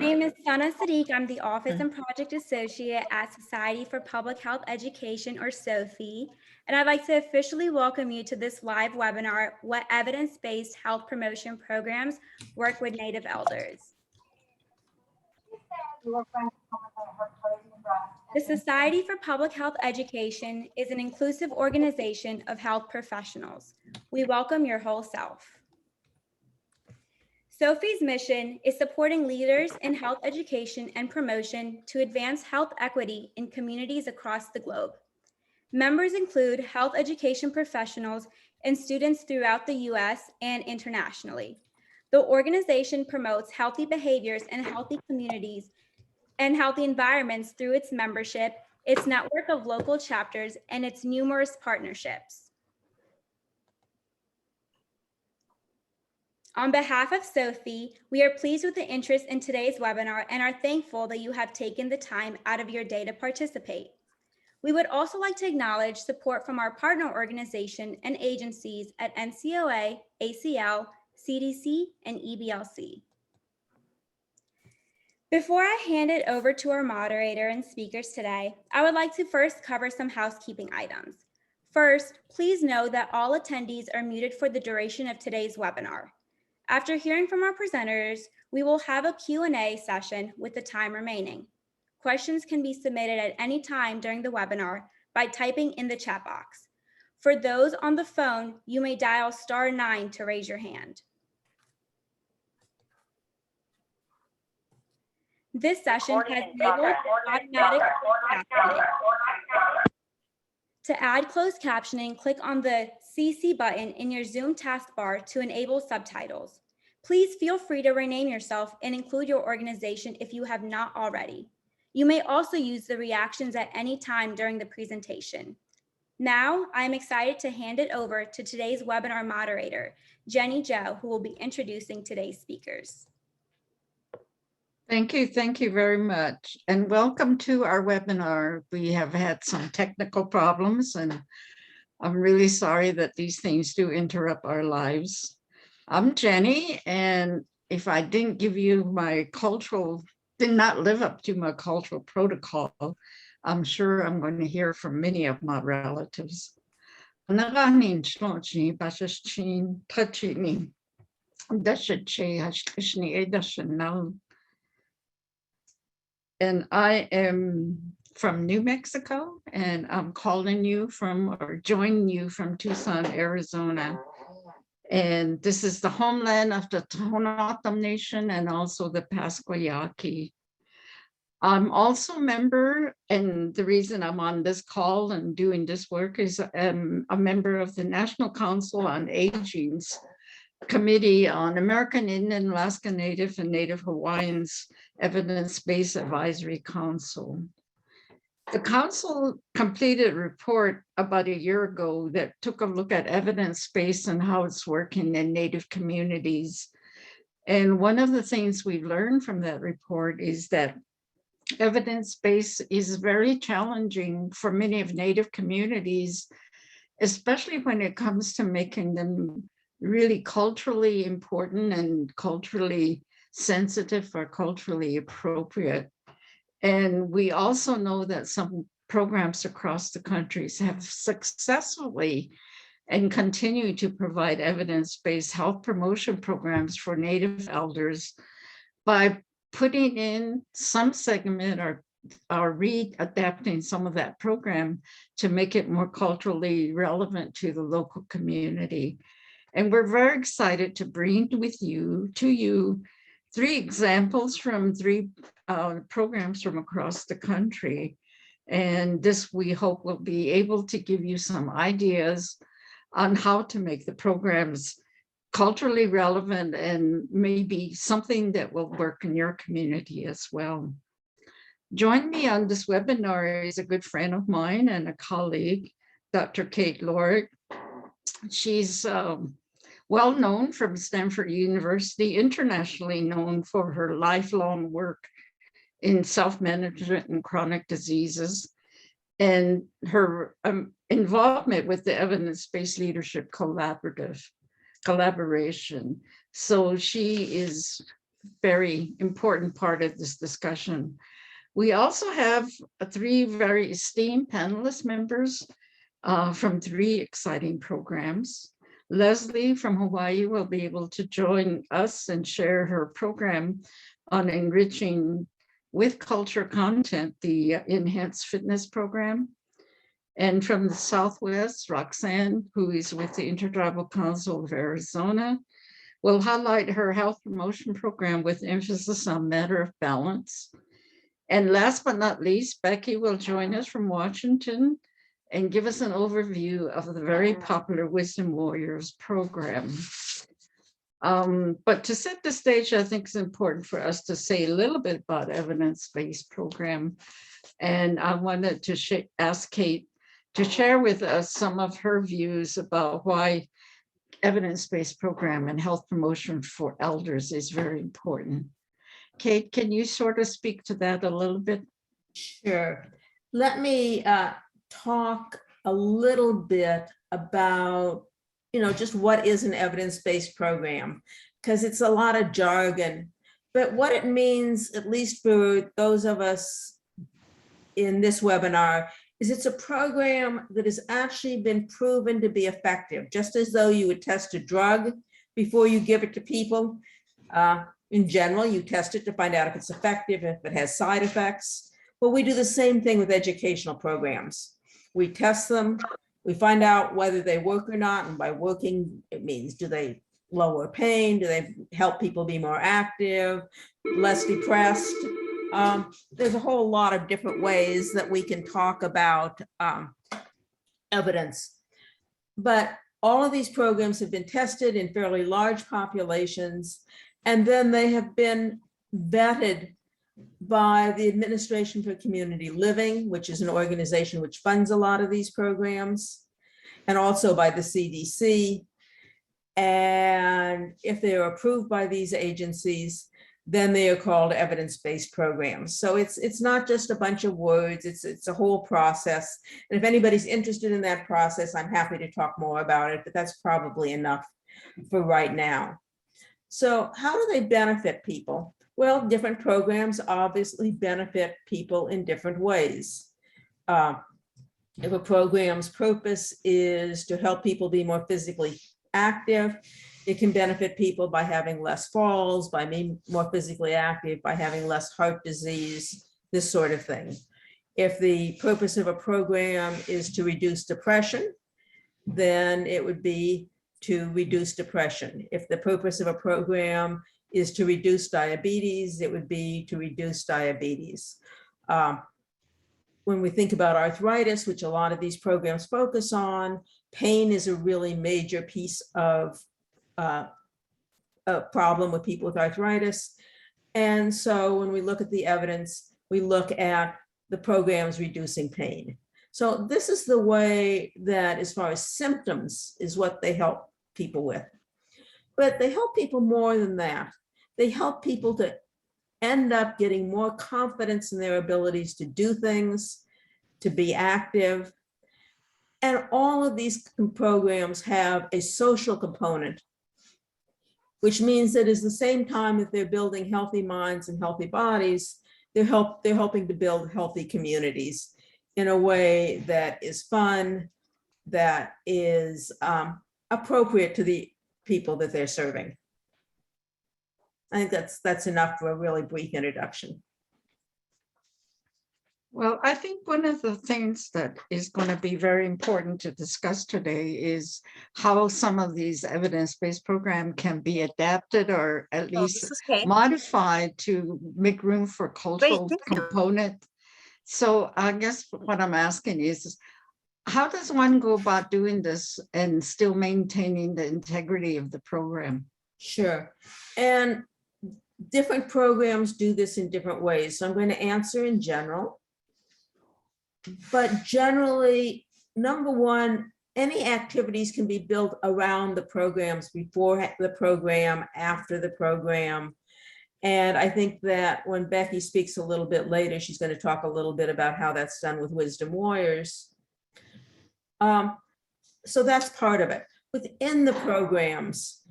My name is Sana Sadiq. I'm the Office and Project Associate at Society for Public Health Education, or SOPHE, and I'd like to officially welcome you to this live webinar, What Evidence-Based Health Promotion Programs Work with Native Elders. The Society for Public Health Education is an inclusive organization of health professionals. We welcome your whole self. SOPHE's mission is supporting leaders in health education and promotion to advance health equity in communities across the globe. Members include health education professionals and students throughout the US and internationally. The organization promotes healthy behaviors and healthy communities and healthy environments through its membership, its network of local chapters, and its numerous partnerships. On behalf of SOPHE, we are pleased with the interest in today's webinar and are thankful that you have taken the time out of your day to participate. We would also like to acknowledge support from our partner organization and agencies at NCOA, ACL, CDC, and EBLC. Before I hand it over to our moderator and speakers today, I would like to first cover some housekeeping items. First, please know that all attendees are muted for the duration of today's webinar. After hearing from our presenters, we will have a Q&A session with the time remaining. Questions can be submitted at any time during the webinar by typing in the chat box. For those on the phone, you may dial *9 to raise your hand. This session has enabled automatic captioning. To add closed captioning, click on the CC button in your Zoom taskbar to enable subtitles. Please feel free to rename yourself and include your organization if you have not already. You may also use the reactions at any time during the presentation. Now, I am excited to hand it over to today's webinar moderator, Jenny Jo, who will be introducing today's speakers. Thank you very much, and welcome to our webinar. We have had some technical problems, and I'm really sorry that these things do interrupt our lives. I'm Jenny, and if I didn't give you my did not live up to my cultural protocol, I'm sure I'm going to hear from many of my relatives. And I am from New Mexico, and I'm calling you from, or joining you from Tucson, Arizona. And this is the homeland of the Tohono Nation and also the Pasquayaki. I'm also a member, and the reason I'm on this call and doing this work is I'm a member of the National Council on Aging's Committee on American Indian, Alaska Native, and Native Hawaiians Evidence-Based Advisory Council. The council completed a report about a year ago that took a look at evidence-based and how it's working in Native communities. And one of the things we learned from that report is that evidence-based is very challenging for many of Native communities, especially when it comes to making them really culturally important and culturally sensitive or culturally appropriate. And we also know that some programs across the countries have successfully and continue to provide evidence-based health promotion programs for Native elders by putting in some segment or readapting some of that program to make it more culturally relevant to the local community. And we're very excited to bring to you 3 examples from 3 programs from across the country. And this, we hope, will be able to give you some ideas on how to make the programs culturally relevant and maybe something that will work in your community as well. Join me on this webinar is a good friend of mine and a colleague, Dr. Kate Lauric. She's well known from Stanford University, internationally known for her lifelong work in self-management and chronic diseases, and her involvement with the evidence-based leadership collaboration. So she is very important part of this discussion. We also have three very esteemed panelist members from three exciting programs. Leslie from Hawaii will be able to join us and share her program on enriching with culture content, the Enhanced Fitness Program. And from the Southwest, Roxanne, who is with the Intertribal Council of Arizona, will highlight her health promotion program with emphasis on matter of balance. And last but not least, Becky will join us from Washington and give us an overview of the very popular Wisdom Warriors program. But to set the stage, I think it's important for us to say a little bit about evidence-based program. And I wanted to ask Kate to share with us some of her views about why evidence-based program and health promotion for elders is very important. Kate, can you sort of speak to that a little bit? Sure. Let me talk a little bit about, just what is an evidence-based program, because it's a lot of jargon. But what it means, at least for those of us in this webinar, is it's a program that has actually been proven to be effective, just as though you would test a drug before you give it to people. In general, you test it to find out if it's effective, if it has side effects. Well, we do the same thing with educational programs. We test them, we find out whether they work or not, and by working, it means, do they lower pain? Do they help people be more active, less depressed? There's a whole lot of different ways that we can talk about evidence. But all of these programs have been tested in fairly large populations, and then they have been vetted by the Administration for Community Living, which is an organization which funds a lot of these programs, and also by the CDC. And if they are approved by these agencies, then they are called evidence-based programs. So it's not just a bunch of words, it's a whole process. And if anybody's interested in that process, I'm happy to talk more about it, but that's probably enough for right now. So how do they benefit people? Well, different programs obviously benefit people in different ways. If a program's purpose is to help people be more physically active, it can benefit people by having less falls, by being more physically active, by having less heart disease, this sort of thing. If the purpose of a program is to reduce depression, then it would be to reduce depression. If the purpose of a program is to reduce diabetes, it would be to reduce diabetes. When we think about arthritis, which a lot of these programs focus on, pain is a really major piece of a problem with people with arthritis. And so when we look at the evidence, we look at the programs reducing pain. So this is the way that, as far as symptoms, is what they help people with. But they help people more than that. They help people to end up getting more confidence in their abilities to do things, to be active. And all of these programs have a social component, which means that at the same time that they're building healthy minds and healthy bodies, they're helping to build healthy communities in a way that is fun, that is appropriate to the people that they're serving. I think that's enough for a really brief introduction. Well, I think one of the things that is going to be very important to discuss today is how some of these evidence-based programs can be adapted or at least modified to make room for cultural component. So I guess what I'm asking is, how does one go about doing this and still maintaining the integrity of the program? Sure. And different programs do this in different ways. So I'm going to answer in general. But generally, number one, any activities can be built around the programs, before the program, after the program. And I think that when Becky speaks a little bit later, she's going to talk a little bit about how that's done with Wisdom Warriors. So that's part of it. Within the programs,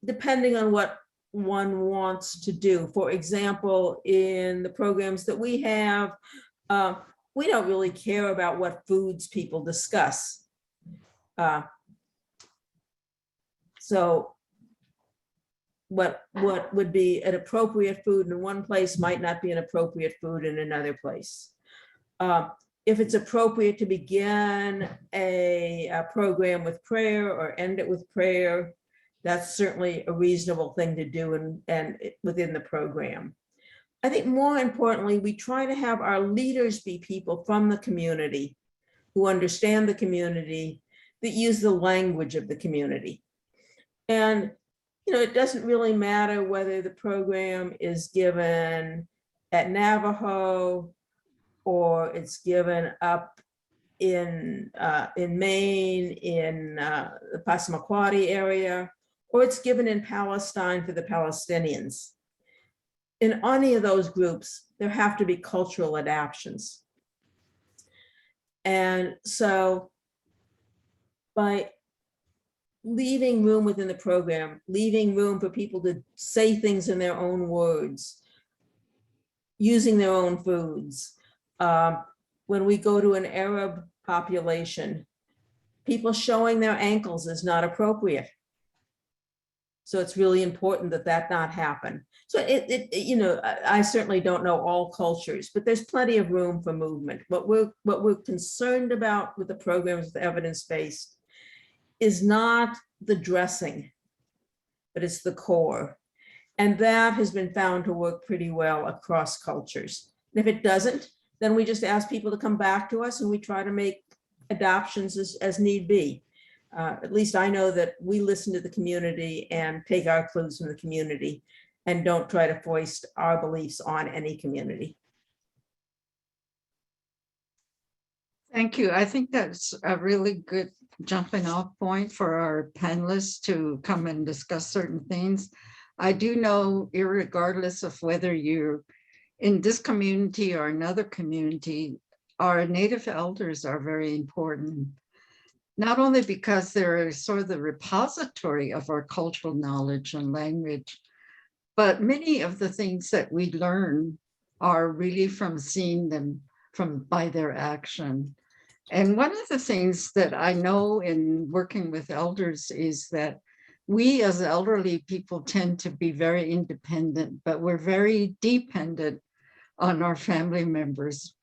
depending on what one wants to do. For example, in the programs that we have, we don't really care about what foods people discuss. So what would be an appropriate food in one place might not be an appropriate food in another place. If it's appropriate to begin a program with prayer or end it with prayer, that's certainly a reasonable thing to do and within the program. I think more importantly, we try to have our leaders be people from the community who understand the community, that use the language of the community. And, you know, it doesn't really matter whether the program is given at Navajo or it's given up in Maine, in the Passamaquoddy area, or it's given in Palestine for the Palestinians. In any of those groups, there have to be cultural adaptions. And so by leaving room within the program, leaving room for people to say things in their own words, using their own foods. When we go to an Arab population, people showing their ankles is not appropriate. So it's really important that that not happen. So you know, I certainly don't know all cultures, but there's plenty of room for movement. What we're concerned about with the programs with evidence-based is not the dressing, but it's the core. And that has been found to work pretty well across cultures. And if it doesn't, then we just ask people to come back to us and we try to make adoptions as need be. At least I know that we listen to the community and take our clues from the community and don't try to foist our beliefs on any community. Thank you. I think that's a really good jumping off point for our panelists to come and discuss certain things. I do know, irregardless of whether you're in this community or another community, our Native elders are very important, not only because they're sort of the repository of our cultural knowledge and language, but many of the things that we learn are really from seeing them by their action. And one of the things that I know in working with elders is that we as elderly people tend to be very independent, but we're very dependent on our family members.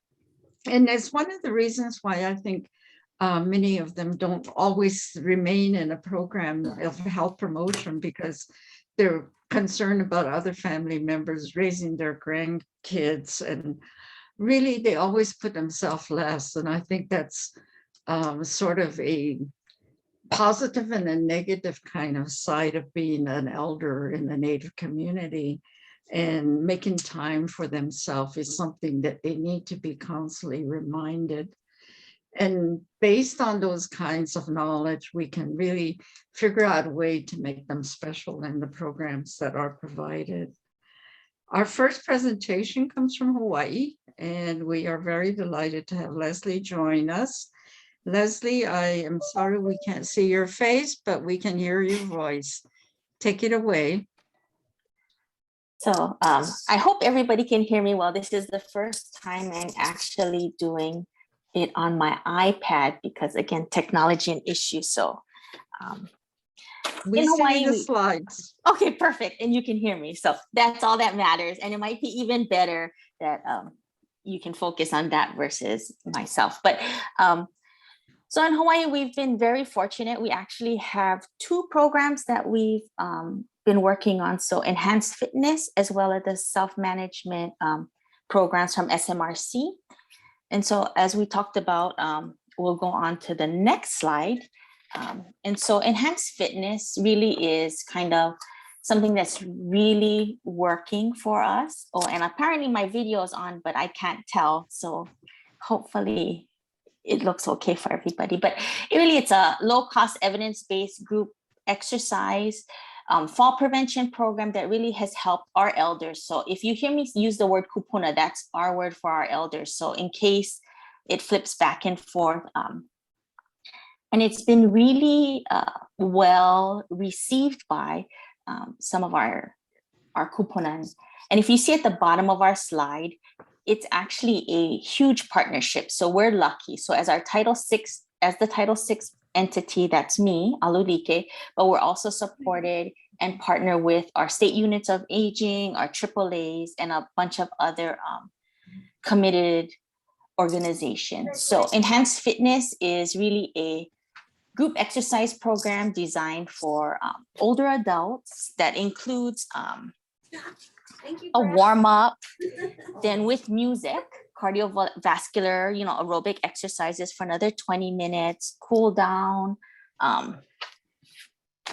And it's one of the reasons why I think many of them don't always remain in a program of health promotion, because they're concerned about other family members raising their grandkids, and really they always put themselves last. And I think that's sort of a positive and a negative kind of side of being an elder in the Native community. And making time for themselves is something that they need to be constantly reminded. And based on those kinds of knowledge, we can really figure out a way to make them special in the programs that are provided. Our first presentation comes from Hawaii, and we are very delighted to have Leslie join us. Leslie, I am sorry we can't see your face, but we can hear your voice. Take it away. So I hope everybody can hear me well. This is the first time I'm actually doing it on my iPad because, again, technology and issues. So We in see Hawaii, the slides. Okay, perfect. And you can hear me. So that's all that matters. And it might be even better that you can focus on that versus myself. But so in Hawaii, we've been very fortunate. We actually have 2 programs that we've been working on. So enhanced fitness, as well as the self-management programs from SMRC. And so as we talked about, we'll go on to the next slide. And so enhanced fitness really is kind of something that's really working for us. Oh, and apparently my video is on, but I can't tell. So hopefully it looks okay for everybody. But it's a low-cost evidence-based group exercise fall prevention program that really has helped our elders. So if you hear me use the word kupuna, that's our word for our elders. So in case it flips back and forth, and it's been really well received by some of our our kuponan. And if you see at the bottom of our slide, it's actually a huge partnership. So we're lucky. So as the Title VI entity, that's me, Alulike, but we're also supported and partner with our state units of aging, our AAAs, and a bunch of other committed organizations. So Enhanced Fitness is really a group exercise program designed for older adults that includes a warm up, then with music, cardiovascular, aerobic exercises for another 20 minutes, cool down,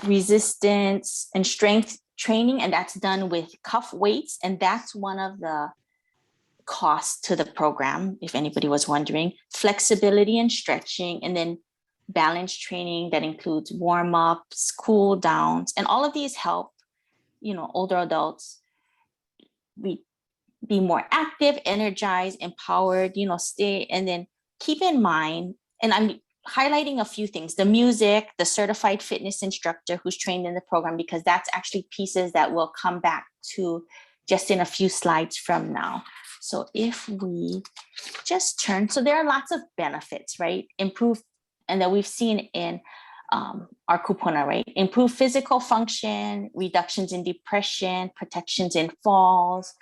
resistance and strength training. And that's done with cuff weights. And that's one of the costs to the program, if anybody was wondering. Flexibility and stretching, and then balance training that includes warm-ups, cool downs, and all of these help, older adults be more active, energized, empowered, stay, and then keep in mind, and I'm highlighting a few things, the music, the certified fitness instructor who's trained in the program, because that's actually pieces that we'll come back to just in a few slides from now. So if we just turn, so there are lots of benefits, right? Improve, and that we've seen in our kupuna, right? Improve physical function, reductions in depression, protections in falls.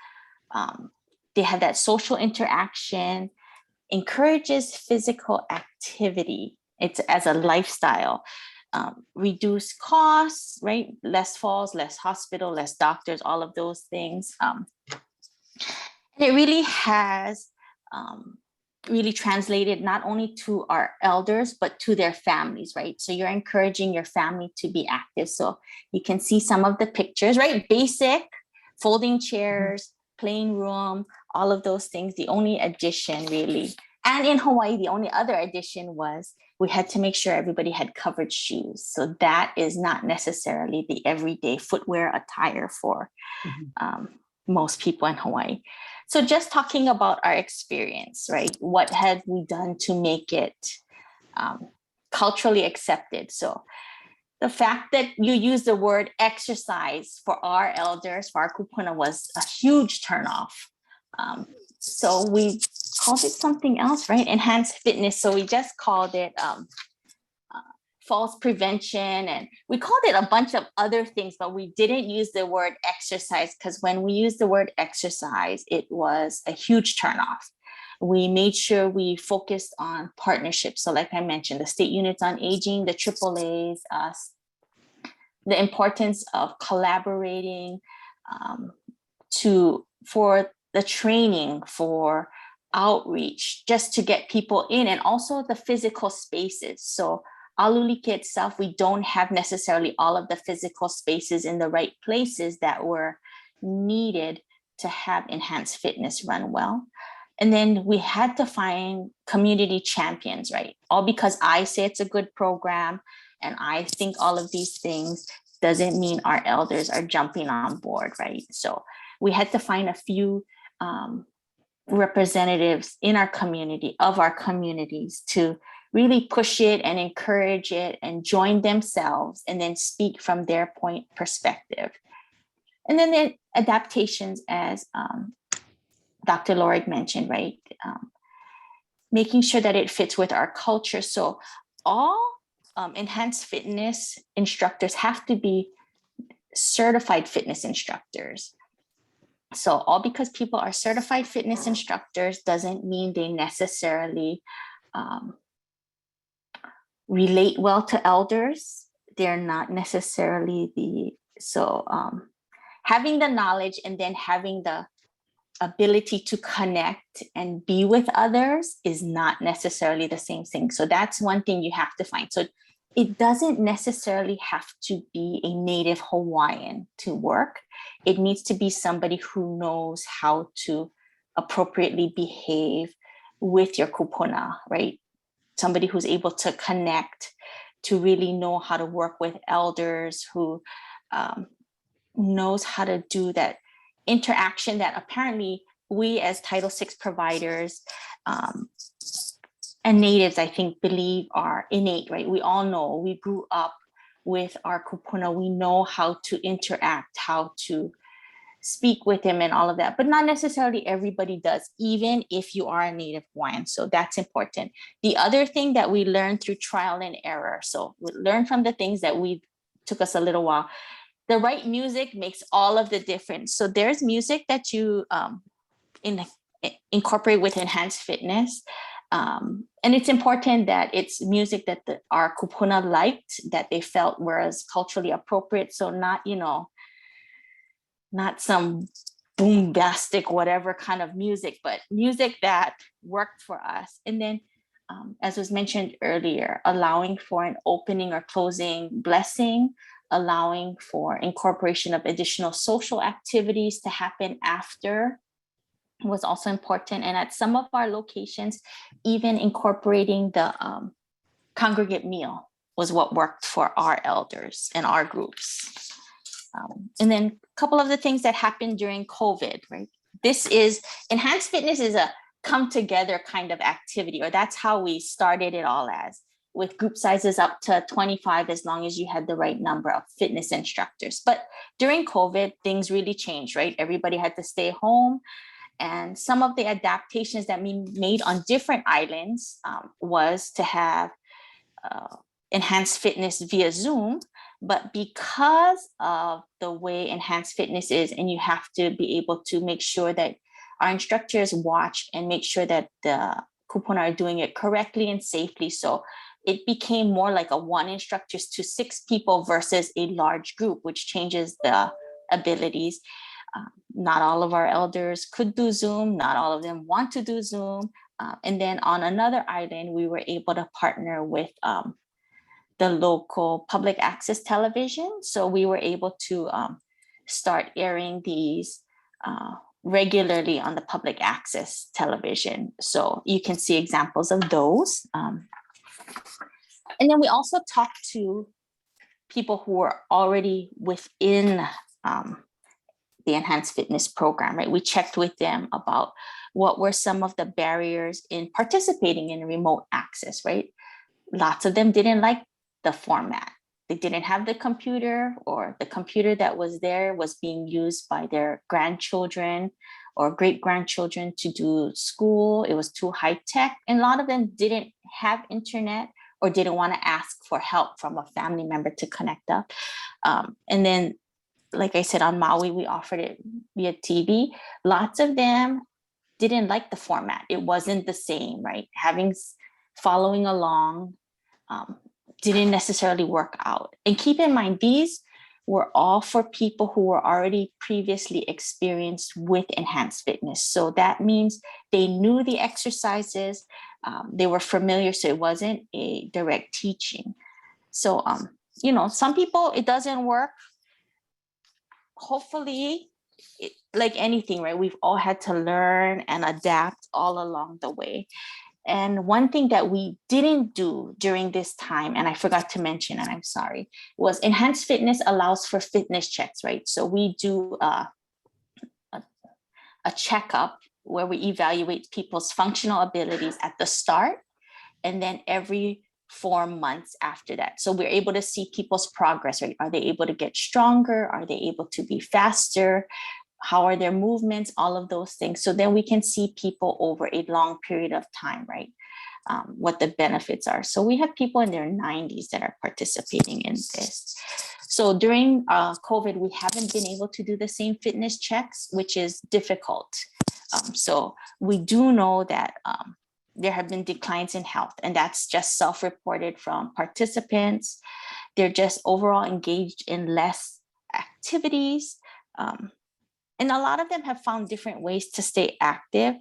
They have that social interaction, encourages physical activity. It's as a lifestyle. Reduce costs, right? Less falls, less hospital, less doctors, all of those things. And it really has really translated not only to our elders, but to their families, right? So you're encouraging your family to be active. So you can see some of the pictures, right? Basic, folding chairs, playing room, all of those things. The only addition really, and in Hawaii, the only other addition was we had to make sure everybody had covered shoes. So that is not necessarily the everyday footwear attire for most people in Hawaii. So just talking about our experience, right? What have we done to make it culturally accepted? So the fact that you use the word exercise for our elders, for our kupuna, was a huge turnoff. So we called it something else, right? Enhanced fitness. So we just called it falls prevention, and we called it a bunch of other things, but we didn't use the word exercise, because when we used the word exercise, it was a huge turnoff. We made sure we focused on partnerships. So like I mentioned, the state units on aging, the AAAs, the importance of collaborating for the training, for outreach, just to get people in, and also the physical spaces. So Alulike itself, we don't have necessarily all of the physical spaces in the right places that were needed to have enhanced fitness run well. And then we had to find community champions, right? All because I say it's a good program and I think all of these things doesn't mean our elders are jumping on board, right? So we had to find a few representatives in our community, of our communities, to really push it and encourage it and join themselves and then speak from their perspective. And then the adaptations, as Dr. Lauric mentioned, right? Making sure that it fits with our culture. So all enhanced fitness instructors have to be certified fitness instructors. So all because people are certified fitness instructors doesn't mean they necessarily relate well to elders. They're not necessarily having the knowledge and then having the ability to connect and be with others is not necessarily the same thing. So that's one thing you have to find. So it doesn't necessarily have to be a native Hawaiian to work. It needs to be somebody who knows how to appropriately behave with your kupuna, right? Somebody who's able to connect, to really know how to work with elders, who knows how to do that interaction that apparently we as Title VI providers and natives, I think, believe are innate, right? We all know, we grew up with our kupuna. We know how to interact, how to speak with him and all of that, but not necessarily everybody does, even if you are a Native Hawaiian. So that's important. The other thing that we learned through trial and error, so we learn from the things that took us a little while. The right music makes all of the difference. So there's music that you incorporate with enhanced fitness. And it's important that it's music that our kupuna liked, that they felt was culturally appropriate. So not, not some boombastic, whatever kind of music, but music that worked for us. And then, as was mentioned earlier, allowing for an opening or closing blessing, allowing for incorporation of additional social activities to happen after was also important. And at some of our locations, even incorporating the congregate meal was what worked for our elders and our groups. And then a couple of the things that happened during COVID, right? Enhanced fitness is a come together kind of activity, or that's how we started it all as, with group sizes up to 25, as long as you had the right number of fitness instructors. But during COVID, things really changed, right? Everybody had to stay home. And some of the adaptations that we made on different islands was to have enhanced fitness via Zoom. But because of the way enhanced fitness is, and you have to be able to make sure that our instructors watch and make sure that the kupuna are doing it correctly and safely. So it became more like a 1 instructor to 6 people versus a large group, which changes the abilities. Not all of our elders could do Zoom. Not all of them want to do Zoom. And then on another island, we were able to partner with the local public access television. So we were able to start airing these regularly on the public access television. So you can see examples of those. And then we also talked to people who were already within the enhanced fitness program, right? We checked with them about what were some of the barriers in participating in remote access, right? Lots of them didn't like the format. They didn't have the computer, or the computer that was there was being used by their grandchildren or great-grandchildren to do school. It was too high tech. And a lot of them didn't have internet or didn't want to ask for help from a family member to connect up. And then, like I said, on Maui, we offered it via TV. Lots of them didn't like the format. It wasn't the same, right? Following along didn't necessarily work out. And keep in mind, these were all for people who were already previously experienced with enhanced fitness. So that means they knew the exercises, they were familiar, so it wasn't a direct teaching. So, some people, it doesn't work. Hopefully, like anything, right? We've all had to learn and adapt all along the way. And one thing that we didn't do during this time, and I forgot to mention, and I'm sorry, was enhanced fitness allows for fitness checks, right? So we do a checkup where we evaluate people's functional abilities at the start, and then every 4 months after that. So we're able to see people's progress, right? Are they able to get stronger? Are they able to be faster? How are their movements? All of those things. So then we can see people over a long period of time, right? What the benefits are. So we have people in their 90s that are participating in this. So during COVID, we haven't been able to do the same fitness checks, which is difficult. So we do know that there have been declines in health, and that's just self-reported from participants. They're just overall engaged in less activities. And a lot of them have found different ways to stay active.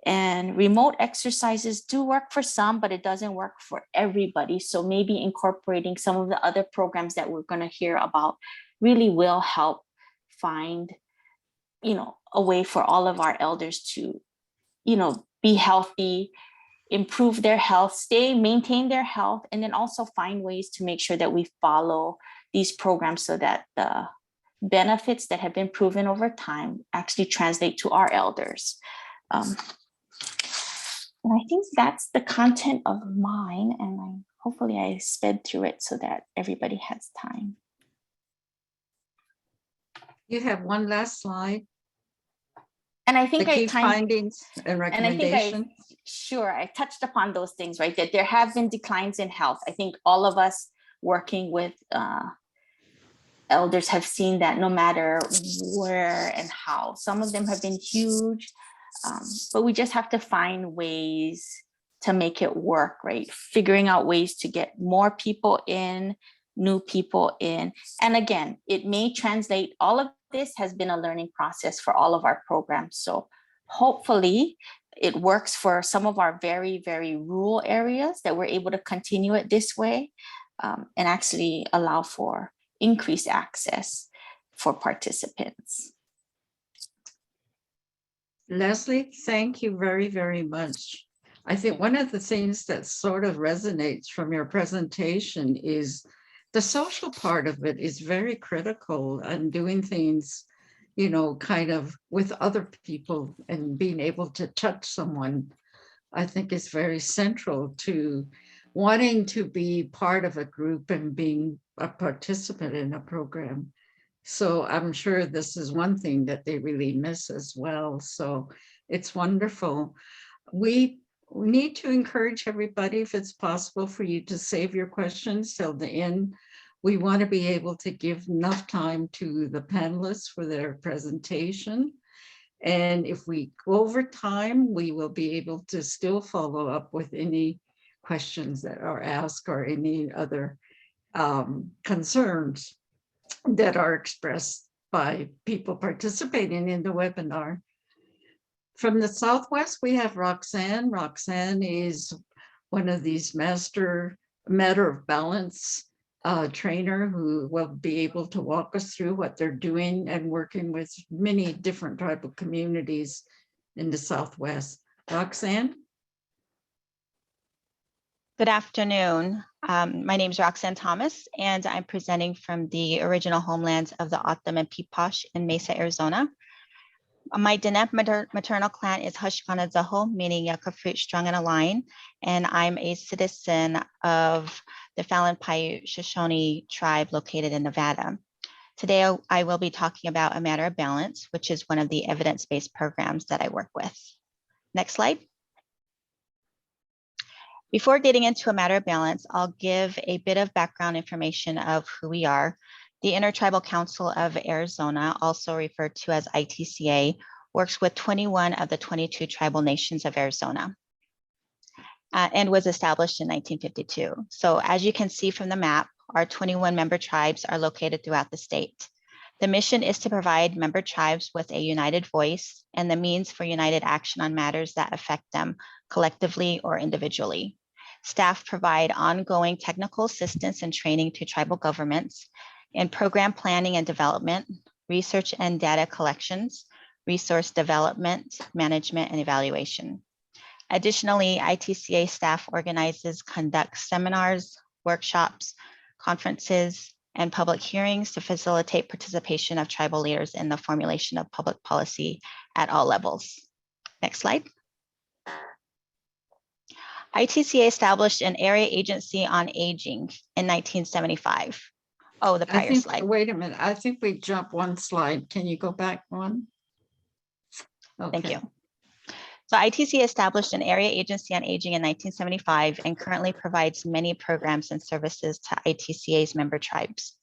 And remote exercises do work for some, but it doesn't work for everybody. So maybe incorporating some of the other programs that we're going to hear about really will help find, a way for all of our elders to, be healthy, improve their health, maintain their health, and then also find ways to make sure that we follow these programs so that the benefits that have been proven over time actually translate to our elders. And I think that's the content of mine, and hopefully I sped through it so that everybody has time. You have one last slide, And I the think key findings and and I think recommendations. sure, I touched upon those things, right? That there have been declines in health. I think all of us working with elders have seen that no matter where and how. Some of them have been huge, but we just have to find ways to make it work, right? Figuring out ways to get more people in, new people in. And again, it may translate, all of this has been a learning process for all of our programs. So hopefully it works for some of our very, very rural areas that we're able to continue it this way, and actually allow for increased access for participants. Leslie, thank you very, very much. I think one of the things that sort of resonates from your presentation is the social part of it is very critical, and doing things, you know, kind of with other people and being able to touch someone, I think is very central to wanting to be part of a group and being a participant in a program. So I'm sure this is one thing that they really miss as well. So it's wonderful. We need to encourage everybody, if it's possible, for you to save your questions till the end. We want to be able to give enough time to the panelists for their presentation. And if we go over time, we will be able to still follow up with any questions that are asked or any other concerns that are expressed by people participating in the webinar. From the Southwest, we have Roxanne. Roxanne is one of these matter of balance trainer who will be able to walk us through what they're doing and working with many different tribal communities in the Southwest. Roxanne? Good afternoon. My name is Roxanne Thomas, and I'm presenting from the original homelands of the O'odham and Peeposh in Mesa, Arizona. My Diné maternal clan is Hushkanazaho, meaning Yucca fruit strung in a line, and I'm a citizen of the Fallon Paiute Shoshone tribe located in Nevada. Today, I will be talking about A Matter of Balance, which is one of the evidence-based programs that I work with. Next slide. Before getting into A Matter of Balance, I'll give a bit of background information of who we are. The Intertribal Council of Arizona, also referred to as ITCA, works with 21 of the 22 tribal nations of Arizona and was established in 1952. So as you can see from the map, our 21 member tribes are located throughout the state. The mission is to provide member tribes with a united voice and the means for united action on matters that affect them collectively or individually. Staff provide ongoing technical assistance and training to tribal governments in program planning and development, research and data collections, resource development, management, and evaluation. Additionally, ITCA staff organizes, conducts seminars, workshops, conferences, and public hearings to facilitate participation of tribal leaders in the formulation of public policy at all levels. Next slide. ITCA established an area agency on aging in 1975. Oh, the prior slide. Wait a minute, I think we jumped one slide. Can you go back one? Okay. Thank you. So ITCA established an area agency on aging in 1975 and currently provides many programs and services to ITCA's member tribes,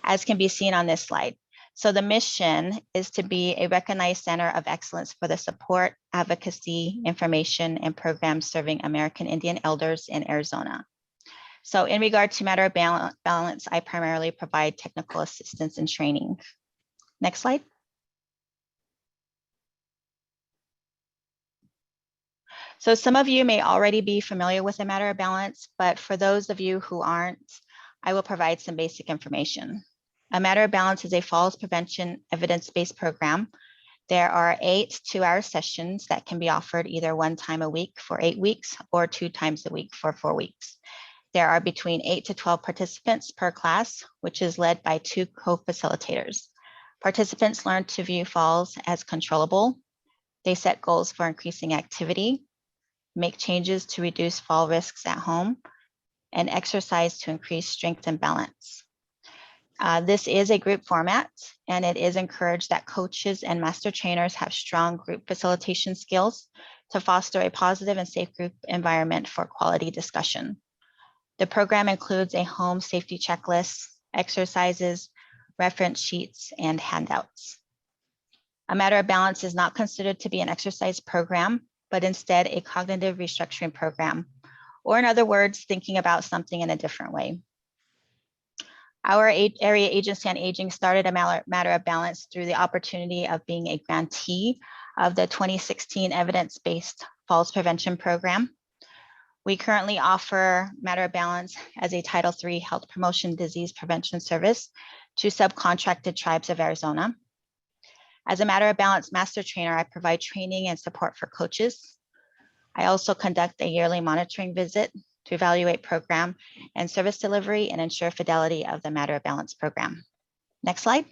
as can be seen on this slide. So the mission is to be a recognized center of excellence for the support, advocacy, information, and programs serving American Indian elders in Arizona. So in regard to Matter of Balance, I primarily provide technical assistance and training. Next slide. So some of you may already be familiar with A Matter of Balance, but for those of you who aren't, I will provide some basic information. A Matter of Balance is a falls prevention evidence-based program. There are 8 2-hour sessions that can be offered either one time a week for 8 weeks or 2 times a week for 4 weeks. There are between 8 to 12 participants per class, which is led by 2 co-facilitators. Participants learn to view falls as controllable. They set goals for increasing activity, make changes to reduce fall risks at home, and exercise to increase strength and balance. This is a group format, and it is encouraged that coaches and master trainers have strong group facilitation skills to foster a positive and safe group environment for quality discussion. The program includes a home safety checklist, exercises, reference sheets, and handouts. A Matter of Balance is not considered to be an exercise program, but instead a cognitive restructuring program, or in other words, thinking about something in a different way. Our area agency on aging started A Matter of Balance through the opportunity of being a grantee of the 2016 evidence-based falls prevention program. We currently offer Matter of Balance as a Title III health promotion disease prevention service to subcontracted tribes of Arizona. As a Matter of Balance master trainer, I provide training and support for coaches. I also conduct a yearly monitoring visit to evaluate program and service delivery and ensure fidelity of the Matter of Balance program. Next slide.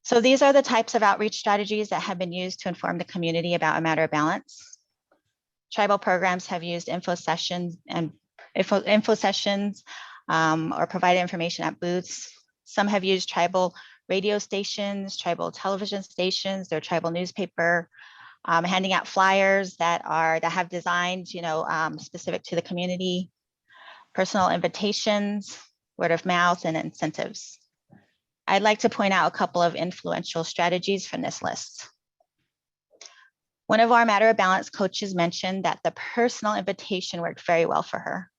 So these are the types of outreach strategies that have been used to inform the community about A Matter of Balance. Tribal programs have used info sessions or provided information at booths. Some have used tribal radio stations, tribal television stations, their tribal newspaper, handing out flyers that have designs, specific to the community, personal invitations, word of mouth, and incentives. I'd like to point out a couple of influential strategies from this list. One of our Matter of Balance coaches mentioned that the personal invitation worked very well for her.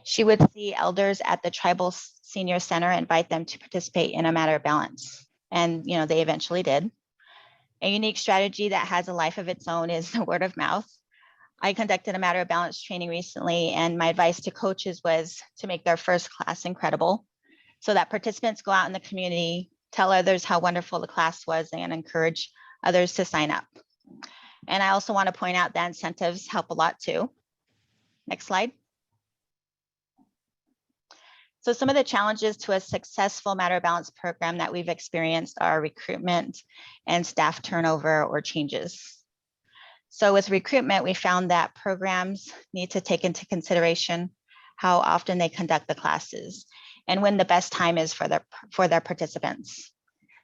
She would see elders at the tribal senior center, invite them to participate in A Matter of Balance. And they eventually did. A unique strategy that has a life of its own is the word of mouth. I conducted A Matter of Balance training recently, and my advice to coaches was to make their first class incredible so that participants go out in the community, tell others how wonderful the class was, and encourage others to sign up. And I also want to point out that incentives help a lot too. Next slide. So some of the challenges to a successful Matter of Balance program that we've experienced are recruitment and staff turnover or changes. So with recruitment, we found that programs need to take into consideration how often they conduct the classes and when the best time is for their participants.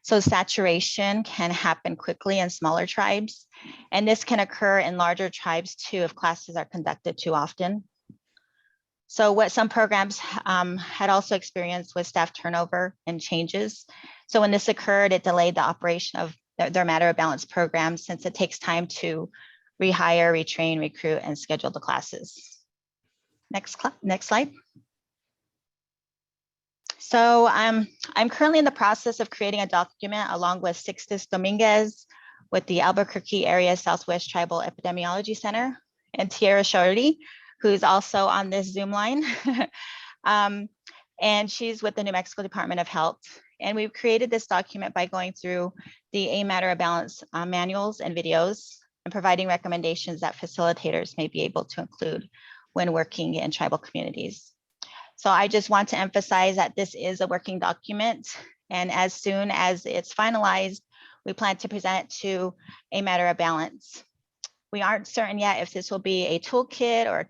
So saturation can happen quickly in smaller tribes, and this can occur in larger tribes too if classes are conducted too often. So what some programs had also experienced was staff turnover and changes. So when this occurred, it delayed the operation of their Matter of Balance program since it takes time to rehire, retrain, recruit, and schedule the classes. Next slide. So I'm currently in the process of creating a document along with Sixtus Dominguez with the Albuquerque Area Southwest Tribal Epidemiology Center and Tierra Shorty, who's also on this Zoom line. And she's with the New Mexico Department of Health. And we've created this document by going through the A Matter of Balance manuals and videos and providing recommendations that facilitators may be able to include when working in tribal communities. So I just want to emphasize that this is a working document, and as soon as it's finalized, we plan to present it to A Matter of Balance. We aren't certain yet if this will be a toolkit or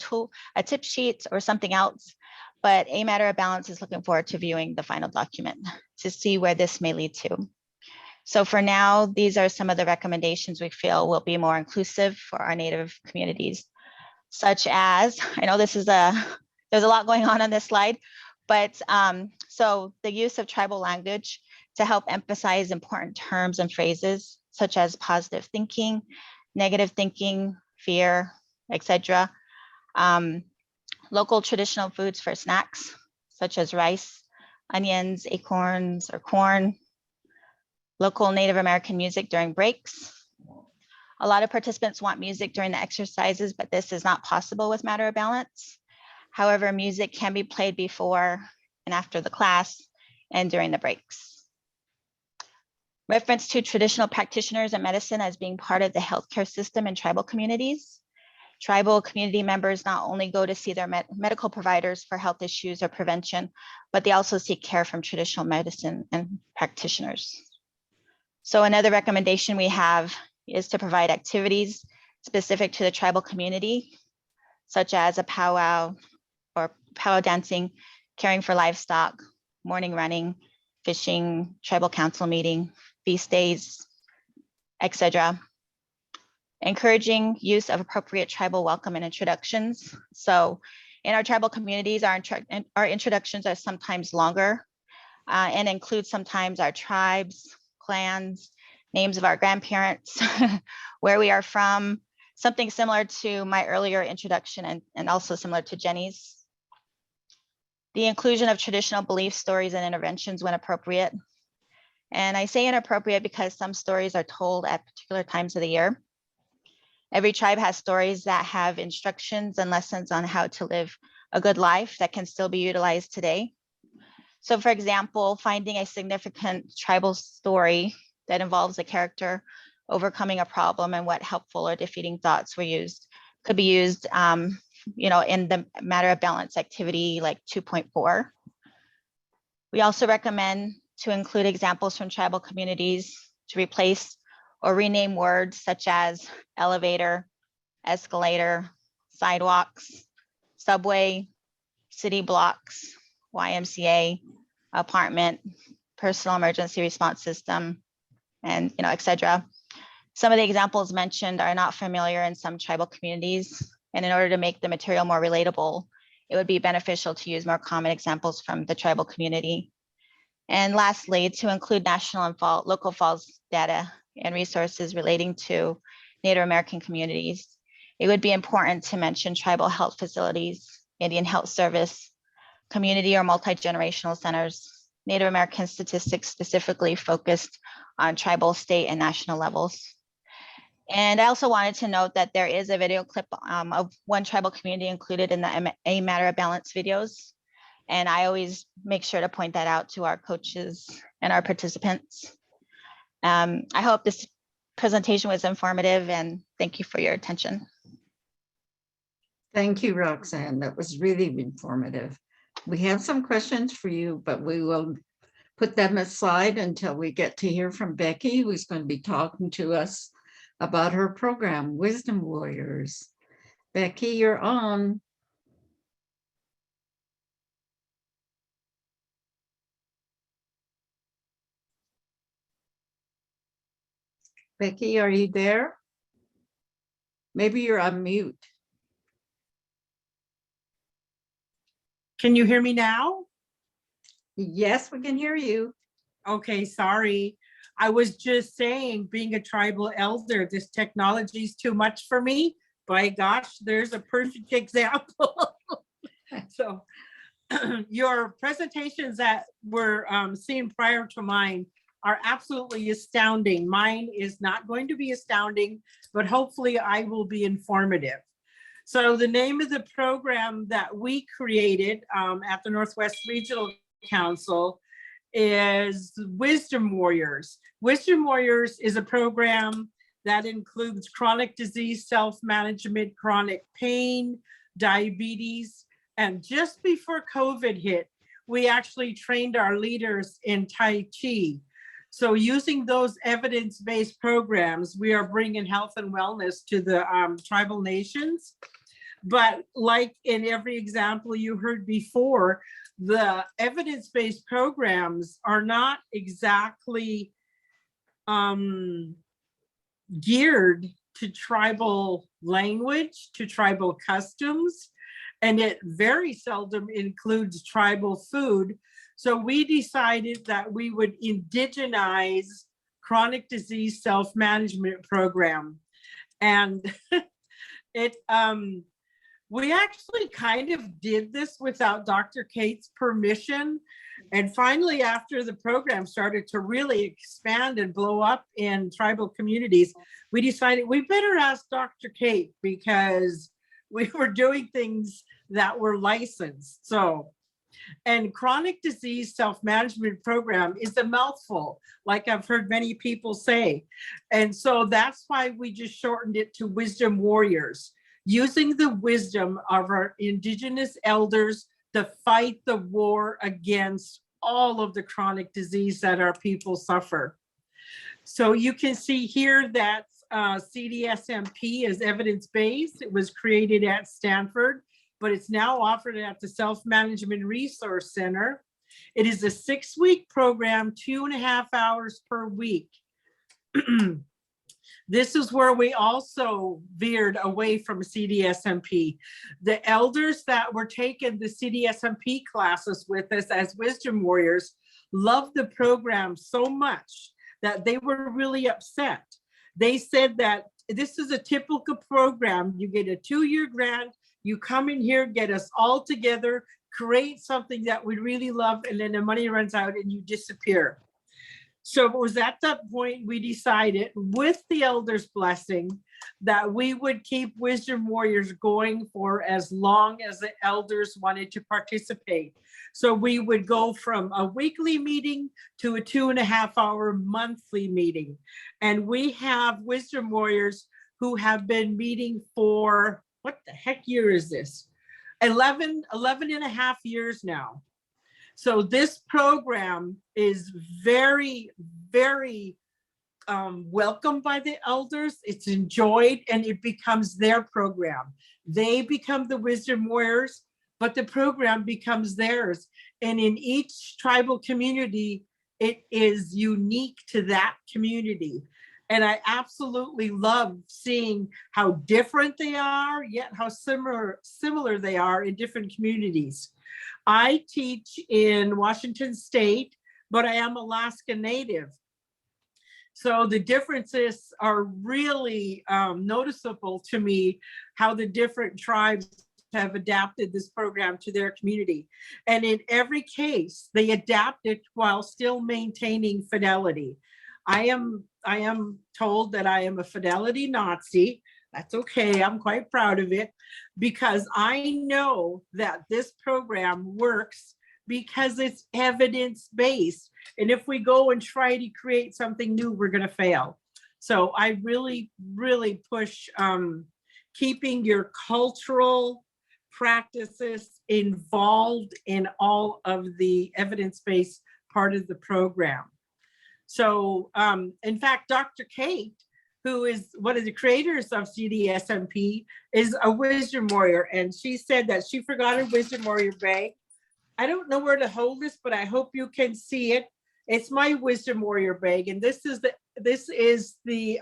a tip sheet or something else, but A Matter of Balance is looking forward to viewing the final document to see where this may lead to. So for now, these are some of the recommendations we feel will be more inclusive for our Native communities, such as, I know there's a lot going on this slide, but so the use of tribal language to help emphasize important terms and phrases, such as positive thinking, negative thinking, fear, etc. Local traditional foods for snacks, such as rice, onions, acorns, or corn. Local Native American music during breaks. A lot of participants want music during the exercises, but this is not possible with Matter of Balance. However, music can be played before and after the class and during the breaks. Reference to traditional practitioners in medicine as being part of the healthcare system in tribal communities. Tribal community members not only go to see their medical providers for health issues or prevention, but they also seek care from traditional medicine and practitioners. So another recommendation we have is to provide activities specific to the tribal community, such as a powwow or powwow dancing, caring for livestock, morning running, fishing, tribal council meeting, feast days, etc. Encouraging use of appropriate tribal welcome and introductions. So in our tribal communities, our introductions are sometimes longer and include sometimes our tribes, clans, names of our grandparents, where we are from, something similar to my earlier introduction and also similar to Jenny's. The inclusion of traditional belief stories and interventions when appropriate. And I say inappropriate because some stories are told at particular times of the year. Every tribe has stories that have instructions and lessons on how to live a good life that can still be utilized today. So for example, finding a significant tribal story that involves a character overcoming a problem and what helpful or defeating thoughts were used could be used in the matter of balance activity like 2.4. We also recommend to include examples from tribal communities to replace or rename words such as elevator, escalator, sidewalks, subway, city blocks, YMCA, apartment, personal emergency response system, and etc. Some of the examples mentioned are not familiar in some tribal communities, and in order to make the material more relatable, it would be beneficial to use more common examples from the tribal community. And lastly, to include national and local falls data and resources relating to Native American communities. It would be important to mention tribal health facilities, Indian Health Service, community or multi-generational centers, Native American statistics specifically focused on tribal, state, and national levels. And I also wanted to note that there is a video clip of one tribal community included in the A Matter of Balance videos. And I always make sure to point that out to our coaches and our participants. I hope this presentation was informative, and thank you for your attention. Thank you, Roxanne. That was really informative. We have some questions for you, but we will put them aside until we get to hear from Becky, who's going to be talking to us about her program, Wisdom Warriors. Becky, you're on. Becky, are you there? Maybe you're on mute. Can you hear me now? Yes, we can hear you. Okay, sorry. I was just saying, being a tribal elder, this technology is too much for me. By gosh, there's a perfect example. So your presentations that were seen prior to mine are absolutely astounding. Mine is not going to be astounding, but hopefully I will be informative. So the name of the program that we created at the Northwest Regional Council is Wisdom Warriors. Wisdom Warriors is a program that includes chronic disease, self-management, chronic pain, diabetes, and just before COVID hit, we actually trained our leaders in Tai Chi. So using those evidence-based programs, we are bringing health and wellness to the tribal nations. But like in every example you heard before, the evidence-based programs are not exactly geared to tribal language, to tribal customs, and it very seldom includes tribal food. So we decided that we would indigenize chronic disease self-management program. And we actually kind of did this without Dr. Kate's permission. And finally, after the program started to really expand and blow up in tribal communities, we decided we better ask Dr. Kate because we were doing things that were licensed. So, and chronic disease self-management program is a mouthful, like I've heard many people say. And so that's why we just shortened it to Wisdom Warriors, using the wisdom of our Indigenous elders to fight the war against all of the chronic disease that our people suffer. So you can see here that CDSMP is evidence-based. It was created at Stanford, but it's now offered at the Self-Management Resource Center. It is a 6-week program, 2.5 hours per week. This is where we also veered away from CDSMP. The elders that were taking the CDSMP classes with us as Wisdom Warriors loved the program so much that they were really upset. They said that this is a typical program. You get a 2-year grant, you come in here, get us all together, create something that we really love, and then the money runs out and you disappear. So it was at that point we decided, with the elders' blessing, that we would keep Wisdom Warriors going for as long as the elders wanted to participate. So we would go from a weekly meeting to a 2.5-hour monthly meeting. And we have Wisdom Warriors who have been meeting for, what the heck year is this? 11 and a half years now. So this program is very, very welcomed by the elders. It's enjoyed, and it becomes their program. They become the Wisdom Warriors, but the program becomes theirs. And in each tribal community, it is unique to that community. And I absolutely love seeing how different they are, yet how similar they are in different communities. I teach in Washington State, but I am Alaska Native. So the differences are really noticeable to me, how the different tribes have adapted this program to their community. And in every case, they adapt it while still maintaining fidelity. I am told that I am a fidelity Nazi. That's okay, I'm quite proud of it, because I know that this program works because it's evidence-based. And if we go and try to create something new, we're gonna fail. So I really, really push keeping your cultural practices involved in all of the evidence-based part of the program. So in fact, Dr. Kate, who is one of the creators of CDSMP, is a Wisdom Warrior. And she said that she forgot her Wisdom Warrior bag. I don't know where to hold this, but I hope you can see it. It's my Wisdom Warrior bag. And this is the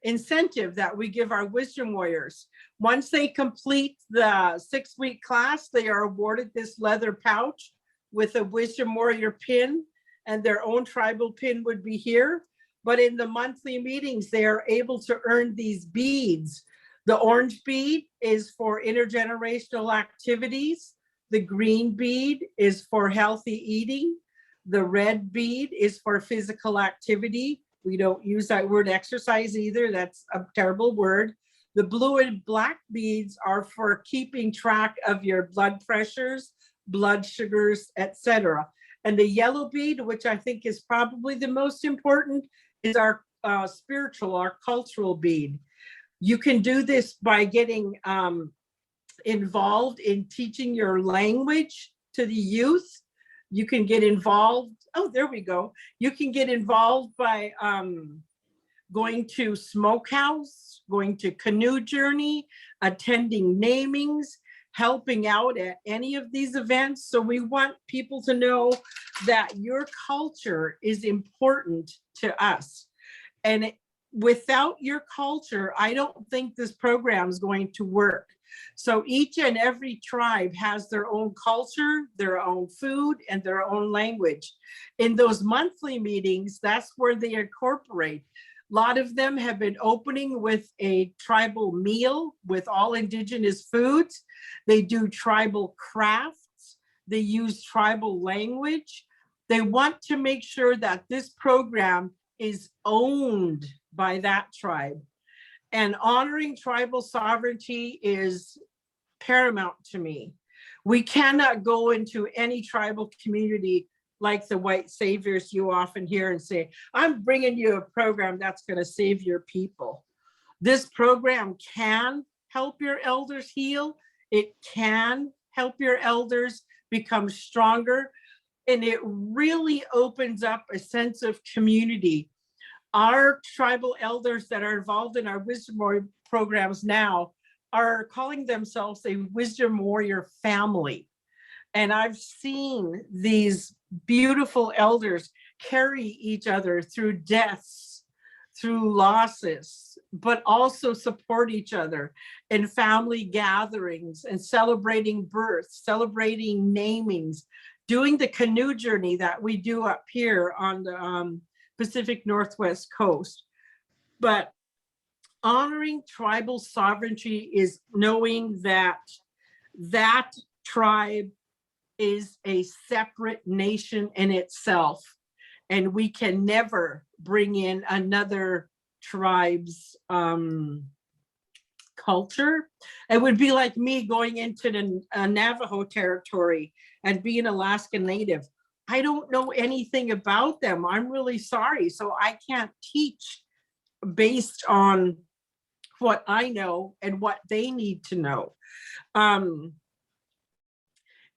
incentive that we give our Wisdom Warriors. Once they complete the 6-week class, they are awarded this leather pouch with a Wisdom Warrior pin, and their own tribal pin would be here. But in the monthly meetings, they are able to earn these beads. The orange bead is for intergenerational activities. The green bead is for healthy eating. The red bead is for physical activity. We don't use that word exercise either. That's a terrible word. The blue and black beads are for keeping track of your blood pressures, blood sugars, etc. And the yellow bead, which I think is probably the most important, is our spiritual, our cultural bead. You can do this by getting involved in teaching your language to the youth. You can get involved, oh, there we go. You can get involved by going to smokehouse, going to canoe journey, attending namings, helping out at any of these events. So we want people to know that your culture is important to us. And without your culture, I don't think this program is going to work. So each and every tribe has their own culture, their own food, and their own language. In those monthly meetings, that's where they incorporate. A lot of them have been opening with a tribal meal with all indigenous foods. They do tribal crafts. They use tribal language. They want to make sure that this program is owned by that tribe. And honoring tribal sovereignty is paramount to me. We cannot go into any tribal community like the white saviors you often hear and say, I'm bringing you a program that's going to save your people. This program can help your elders heal. It can help your elders become stronger. And it really opens up a sense of community. Our tribal elders that are involved in our Wisdom Warrior programs now are calling themselves a Wisdom Warrior family. And I've seen these beautiful elders carry each other through deaths, through losses, but also support each other in family gatherings and celebrating births, celebrating namings, doing the canoe journey that we do up here on the Pacific Northwest coast. But honoring tribal sovereignty is knowing that that tribe is a separate nation in itself, and we can never bring in another tribe's culture. It would be like me going into the Navajo territory and being Alaskan Native. I don't know anything about them. I'm really sorry. So I can't teach based on what I know and what they need to know.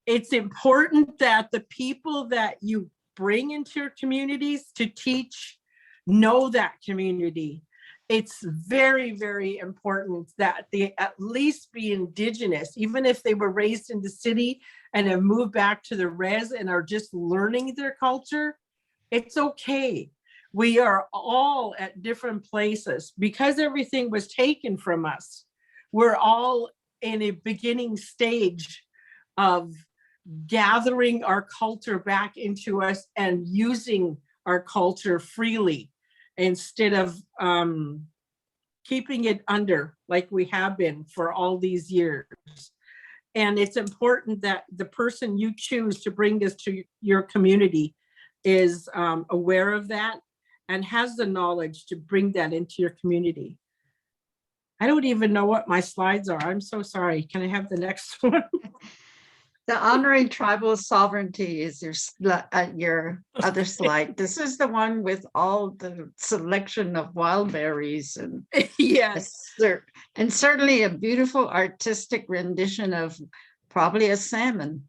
It's important that the people that you bring into your communities to teach know that community. It's very, very important that they at least be Indigenous, even if they were raised in the city and have moved back to the res and are just learning their culture. It's okay. We are all at different places because everything was taken from us. We're all in a beginning stage of gathering our culture back into us and using our culture freely instead of keeping it under like we have been for all these years. And it's important that the person you choose to bring this to your community is aware of that and has the knowledge to bring that into your community. I don't even know what my slides are. I'm so sorry. Can I have the next one? The honoring tribal sovereignty is your other slide. This is the one with all the selection of wild berries and Yes. and certainly a beautiful artistic rendition of probably a salmon.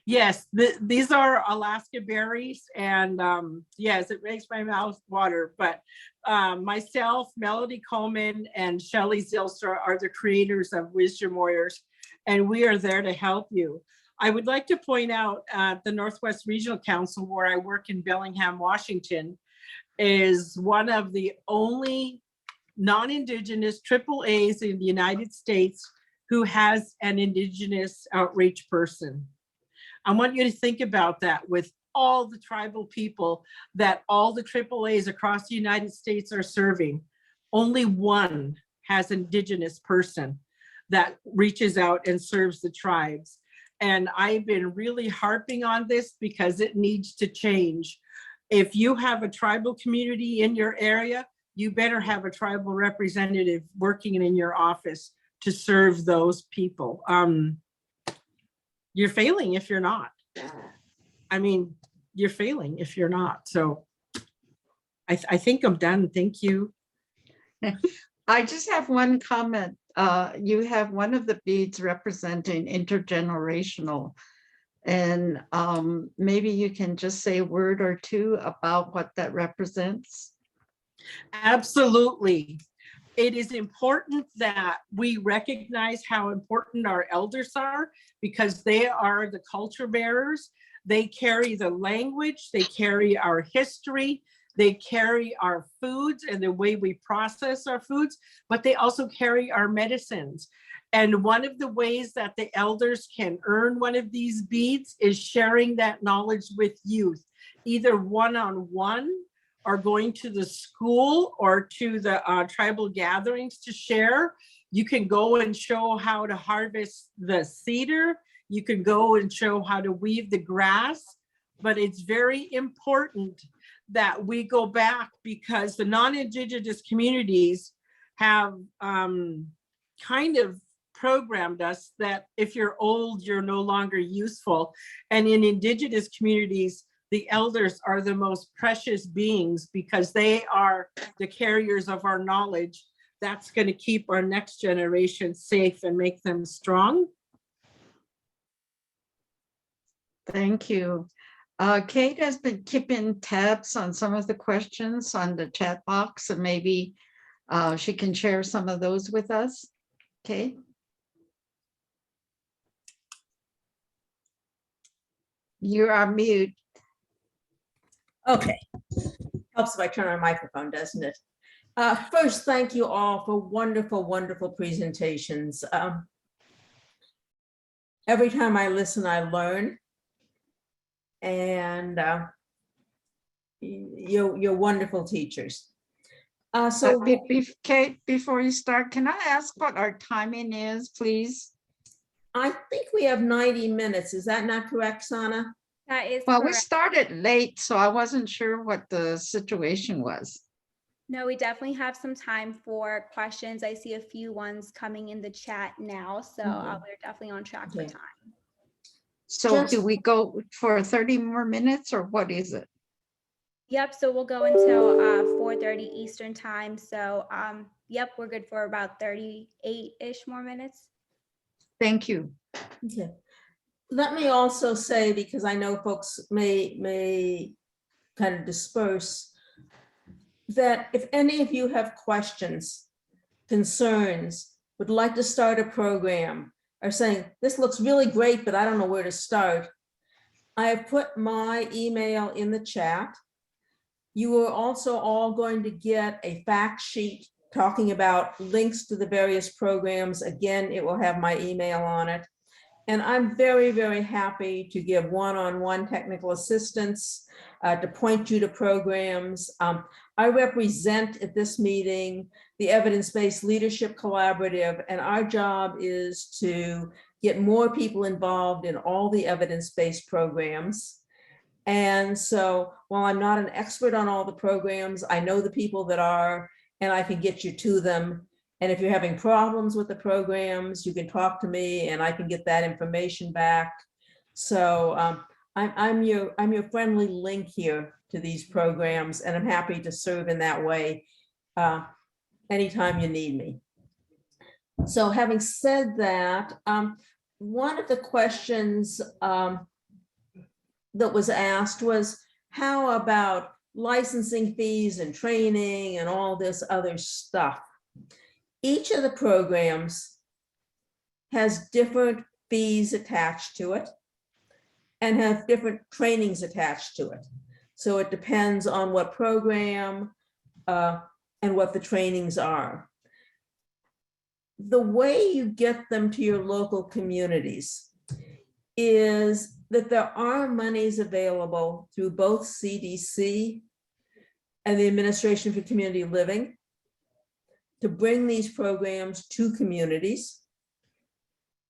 Yes, these are Alaska berries, and yes, it makes my mouth water. But myself, Melody Coleman, and Shelley Zilstra are the creators of Wisdom Warriors, and we are there to help you. I would like to point out the Northwest Regional Council, where I work in Bellingham, Washington, is one of the only non-Indigenous AAAs in the United States who has an Indigenous outreach person. I want you to think about that with all the tribal people that all the AAAs across the United States are serving. Only one has an Indigenous person that reaches out and serves the tribes. And I've been really harping on this because it needs to change. If you have a tribal community in your area, you better have a tribal representative working in your office to serve those people. You're failing if you're not. I mean, you're failing if you're not. So I think I'm done. Thank you. I just have one comment. You have one of the beads representing intergenerational, and maybe you can just say a word or two about what that represents. Absolutely. It is important that we recognize how important our elders are because they are the culture bearers. They carry the language, they carry our history, they carry our foods and the way we process our foods, but they also carry our medicines. And one of the ways that the elders can earn one of these beads is sharing that knowledge with youth, either one-on-one or going to the school or to the tribal gatherings to share. You can go and show how to harvest the cedar. You can go and show how to weave the grass, but it's very important that we go back because the non-Indigenous communities have kind of programmed us that if you're old, you're no longer useful. And in Indigenous communities, the elders are the most precious beings because they are the carriers of our knowledge. That's going to keep our next generation safe and make them strong. Thank you. Kate has been keeping tabs on some of the questions on the chat box, and maybe she can share some of those with us. Kate? You are mute. Okay. Helps if I turn on my microphone, doesn't it? First, thank you all for wonderful, wonderful presentations. Every time I listen, I learn. And you're wonderful teachers. So Kate, before you start, can I ask what our timing is, please? I think we have 90 minutes. Is that not correct, Sana? That is Well, we correct. started late, so I wasn't sure what the situation was. No, we definitely have some time for questions. I see a few ones coming in the chat now, so we're definitely on track for Okay. time. So do we go for 30 more minutes or what is it? Yep, so we'll go until 4:30 Eastern time. So yep, we're good for about 38-ish more minutes. Thank you. Okay. Let me also say, because I know folks may kind of disperse, that if any of you have questions, concerns, would like to start a program, or saying, this looks really great, but I don't know where to start, I have put my email in the chat. You are also all going to get a fact sheet talking about links to the various programs. Again, it will have my email on it. And I'm very, very happy to give one-on-one technical assistance, to point you to programs. I represent at this meeting the Evidence-Based Leadership Collaborative, and our job is to get more people involved in all the evidence-based programs. And so while I'm not an expert on all the programs, I know the people that are, and I can get you to them. And if you're having problems with the programs, you can talk to me and I can get that information back. So I'm your friendly link here to these programs, and I'm happy to serve in that way anytime you need me. So having said that, one of the questions that was asked was, how about licensing fees and training and all this other stuff? Each of the programs has different fees attached to it and have different trainings attached to it. So it depends on what program and what the trainings are. The way you get them to your local communities is that there are monies available through both CDC and the Administration for Community Living to bring these programs to communities.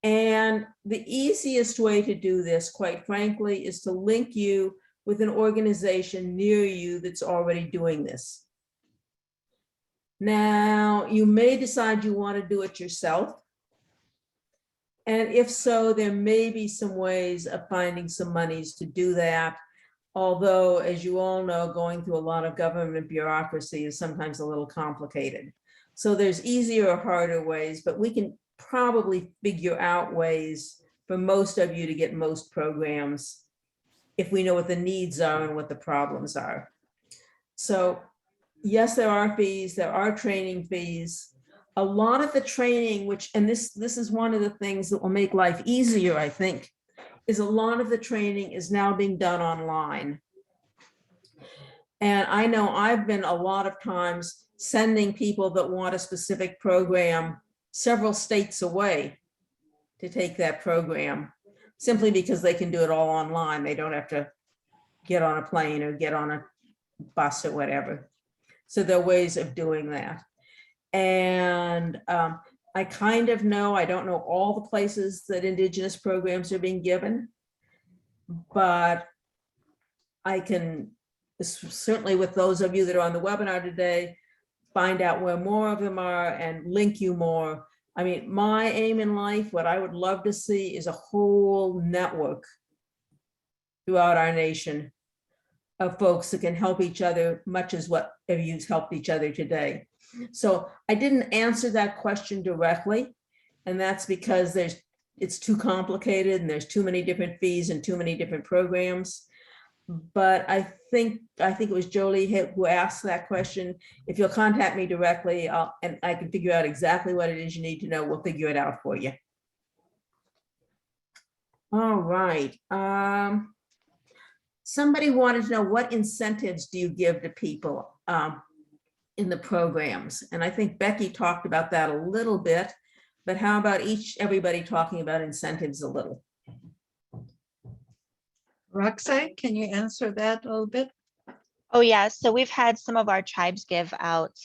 And the easiest way to do this, quite frankly, is to link you with an organization near you that's already doing this. Now, you may decide you want to do it yourself. And if so, there may be some ways of finding some monies to do that. Although, as you all know, going through a lot of government bureaucracy is sometimes a little complicated. So there's easier or harder ways, but we can probably figure out ways for most of you to get most programs if we know what the needs are and what the problems are. So yes, there are fees, there are training fees. A lot of the training, and this is one of the things that will make life easier, I think, is a lot of the training is now being done online. And I know I've been a lot of times sending people that want a specific program several states away to take that program, simply because they can do it all online. They don't have to get on a plane or get on a bus or whatever. So there are ways of doing that. And I kind of know, I don't know all the places that Indigenous programs are being given, but I can, certainly with those of you that are on the webinar today, find out where more of them are and link you more. I mean, my aim in life, what I would love to see is a whole network throughout our nation of folks that can help each other, much as what have you helped each other today. So I didn't answer that question directly, and that's because it's too complicated and there's too many different fees and too many different programs. But I think it was Jolie who asked that question. If you'll contact me directly, and I can figure out exactly what it is you need to know, we'll figure it out for you. All right. somebody wanted to know, what incentives do you give to people in the programs? And I think Becky talked about that a little bit, but how about everybody talking about incentives a little? Roxanne, can you answer that a little bit? Oh, yeah. So we've had some of our tribes give out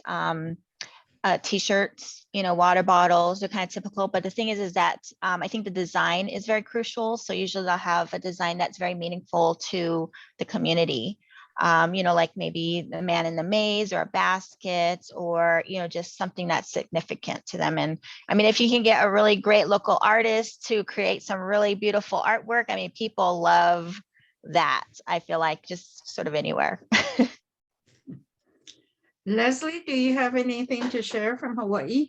t-shirts, water bottles. They're kind of typical. But the thing is that I think the design is very crucial. So usually they'll have a design that's very meaningful to the community. Like maybe the man in the maze or a basket, or, just something that's significant to them. And I mean, if you can get a really great local artist to create some really beautiful artwork, I mean, people love that. I feel like just sort of anywhere. Leslie, do you have anything to share from Hawaii?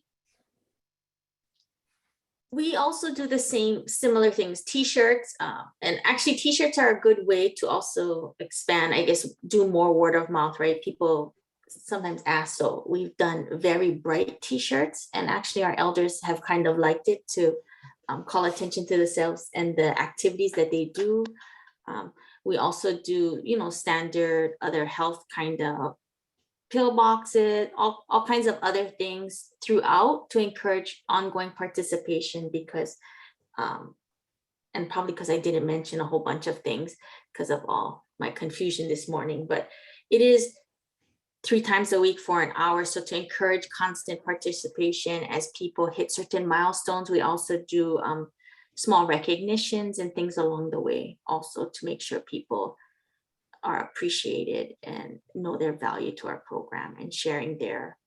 We also do the similar things, t-shirts, and actually t-shirts are a good way to also expand, I guess, do more word of mouth, right? People sometimes ask, so we've done very bright t-shirts, and actually our elders have kind of liked it to call attention to themselves and the activities that they do. We also do, standard other health kind of pill boxes, all kinds of other things throughout to encourage ongoing participation, because, and probably because I didn't mention a whole bunch of things because of all my confusion this morning, but it is 3 times a week for an hour. So to encourage constant participation as people hit certain milestones, we also do small recognitions and things along the way, also to make sure people are appreciated and know their value to our program, and sharing their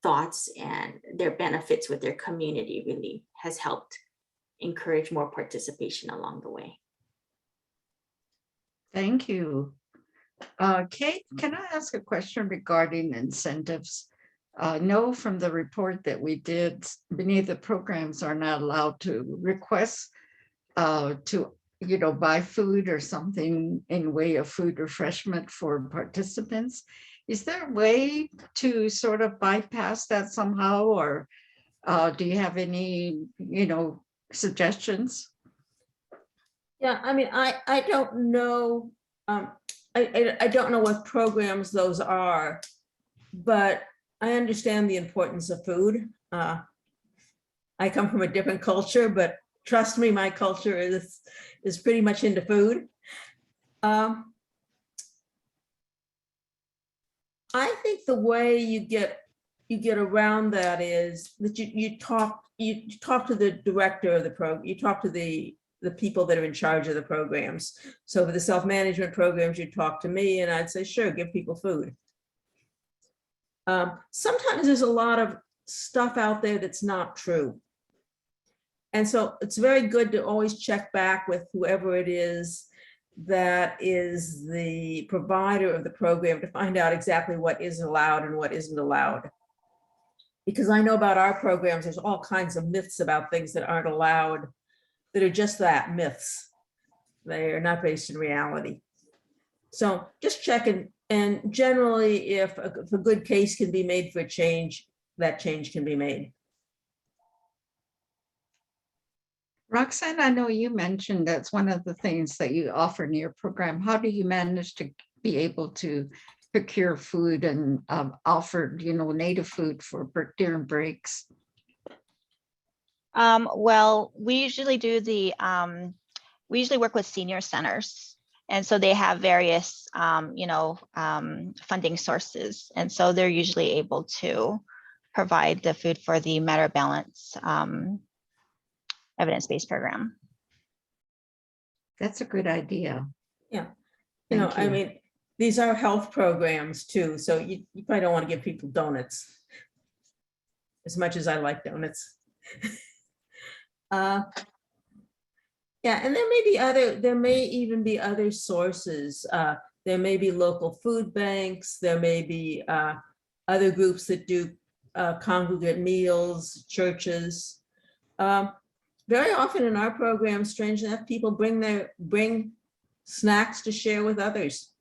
thoughts and their benefits with their community really has helped encourage more participation along the way. Thank you. Kate, can I ask a question regarding incentives? Know from the report that we did, many of the programs are not allowed to request to buy food or something in way of food refreshment for participants. Is there a way to sort of bypass that somehow, or do you have any, suggestions? Yeah, I mean, I don't know. I don't know what programs those are, but I understand the importance of food. I come from a different culture, but trust me, my culture is pretty much into food. I think the way you get around that is that you talk to the director of the program, you talk to the people that are in charge of the programs. So for the self-management programs, you talk to me and I'd say, sure, give people food. Sometimes there's a lot of stuff out there that's not true. And so it's very good to always check back with whoever it is that is the provider of the program to find out exactly what is allowed and what isn't allowed. Because I know about our programs, there's all kinds of myths about things that aren't allowed, that are just that, myths. They are not based in reality. So just checking, and generally if a good case can be made for a change, that change can be made. Roxanne, I know you mentioned that's one of the things that you offer in your program. How do you manage to be able to procure food and offer, native food for during breaks? Well, we usually we usually work with senior centers. And so they have various, funding sources. And so they're usually able to provide the food for the Matter of Balance evidence-based program. That's a good idea. Yeah. Thank I you. mean, these are health programs too. So you probably don't want to give people donuts, as much as I like donuts. Yeah, and there may even be other sources. There may be local food banks. There may be other groups that do congregate meals, churches. Very often in our program, strange enough, people bring snacks to share with others.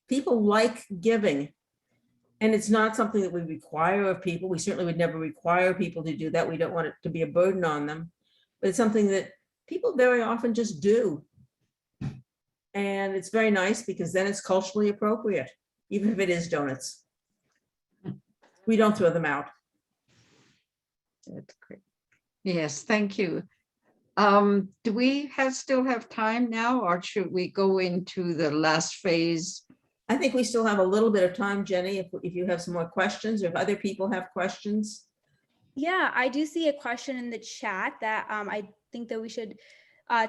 People like giving. And it's not something that we require of people. We certainly would never require people to do that. We don't want it to be a burden on them. But it's something that people very often just do. And it's very nice because then it's culturally appropriate, even if it is donuts. We don't throw them out. That's great. Yes, thank you. Do we still have time now, or should we go into the last phase? I think we still have a little bit of time, Jenny, if you have some more questions or if other people have questions. Yeah, I do see a question in the chat that I think that we should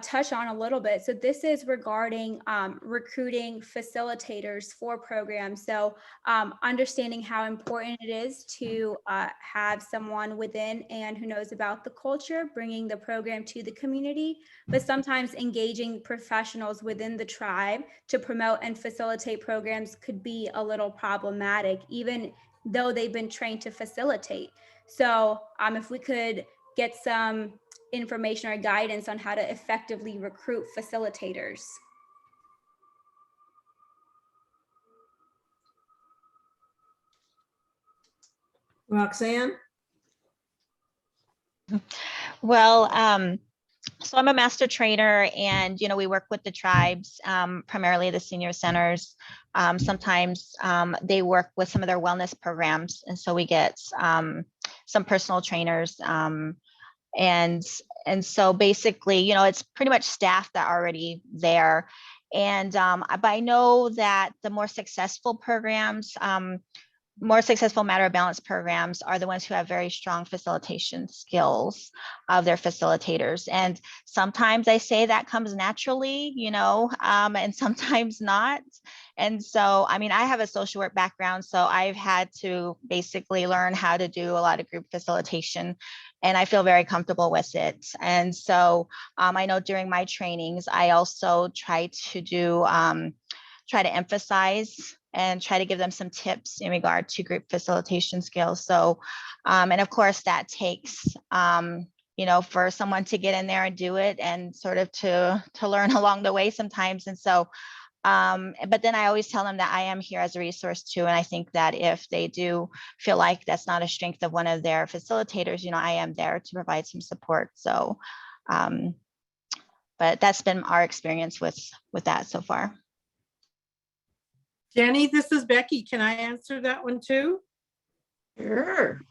touch on a little bit. So this is regarding recruiting facilitators for programs. So understanding how important it is to have someone within and who knows about the culture, bringing the program to the community, but sometimes engaging professionals within the tribe to promote and facilitate programs could be a little problematic, even though they've been trained to facilitate. So if we could get some information or guidance on how to effectively recruit facilitators. Roxanne? Well, so I'm a master trainer, and we work with the tribes, primarily the senior centers. Sometimes they work with some of their wellness programs, and so we get some personal trainers. And so basically, it's pretty much staff that are already there. And but I know that the more successful programs, more successful matter of balance programs are the ones who have very strong facilitation skills of their facilitators. And sometimes I say that comes naturally, and sometimes not. And so, I have a social work background, so I've had to basically learn how to do a lot of group facilitation, and I feel very comfortable with it. And so I know during my trainings, I also try to emphasize and try to give them some tips in regard to group facilitation skills. So, and of course that takes, for someone to get in there and do it, and sort of to learn along the way sometimes. And so, but then I always tell them that I am here as a resource too. And I think that if they do feel like that's not a strength of one of their facilitators, I am there to provide some support. So, but that's been our experience with that so far. Jenny, this is Becky. Can I answer that one too? Sure.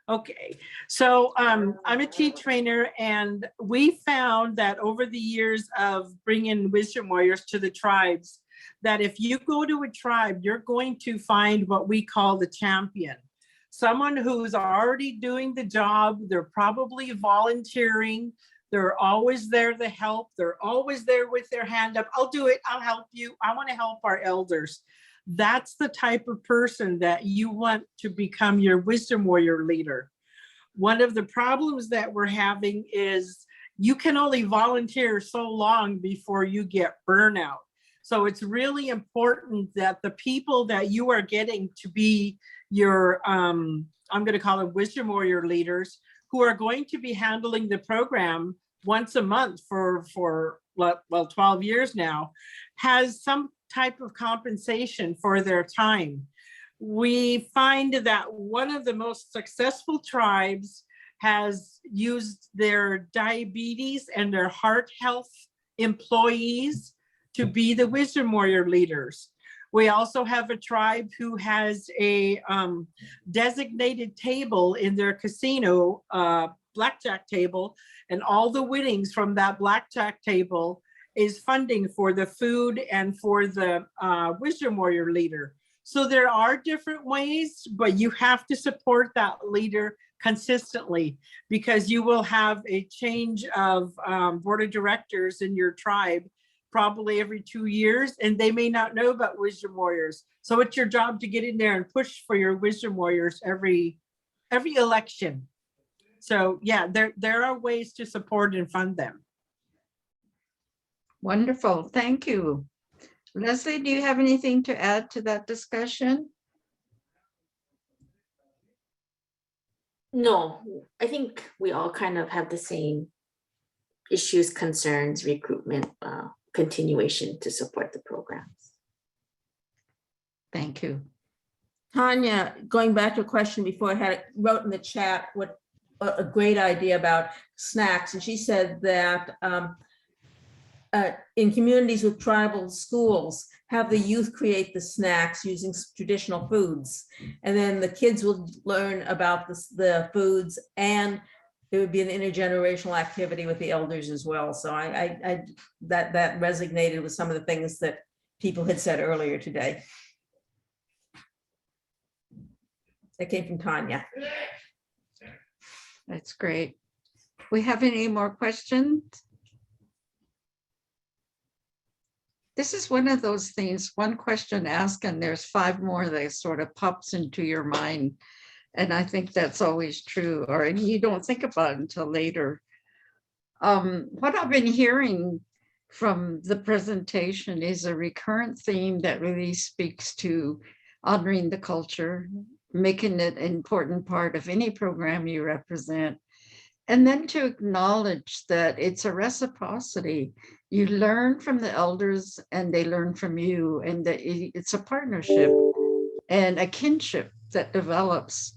Okay, so I'm a teen trainer, and we found that over the years of bringing wisdom warriors to the tribes, that if you go to a tribe, you're going to find what we call the champion. Someone who's already doing the job, they're probably volunteering, they're always there to help, they're always there with their hand up. I'll do it, I'll help you, I want to help our elders. That's the type of person that you want to become your wisdom warrior leader. One of the problems that we're having is you can only volunteer so long before you get burnout. So it's really important that the people that you are getting to be your, I'm going to call them wisdom warrior leaders, who are going to be handling the program once a month for 12 years now, has some type of compensation for their time. We find that one of the most successful tribes has used their diabetes and their heart health employees to be the wisdom warrior leaders. We also have a tribe who has a designated table in their casino, blackjack table, and all the winnings from that blackjack table is funding for the food and for the wisdom warrior leader. So there are different ways, but you have to support that leader consistently, because you will have a change of board of directors in your tribe probably every 2 years, and they may not know about wisdom warriors. So it's your job to get in there and push for your wisdom warriors every election. So yeah, there are ways to support and fund them. Wonderful, thank you. Leslie, do you have anything to add to that discussion? No, I think we all kind of have the same issues, concerns, recruitment, continuation to support the programs. Thank you. Tanya, going back to a question before, I wrote in the chat what a great idea about snacks. And she said that in communities with tribal schools, have the youth create the snacks using traditional foods. And then the kids will learn about the foods, and there would be an intergenerational activity with the elders as well. So that resonated with some of the things that people had said earlier today. That came from Tanya. That's great. We have any more questions? This is one of those things, one question asked and there's 5 more that sort of pops into your mind. And I think that's always true, or you don't think about it until later. What I've been hearing from the presentation is a recurrent theme that really speaks to honoring the culture, making it an important part of any program you represent, and then to acknowledge that it's a reciprocity. You learn from the elders and they learn from you, and that it's a partnership and a kinship that develops.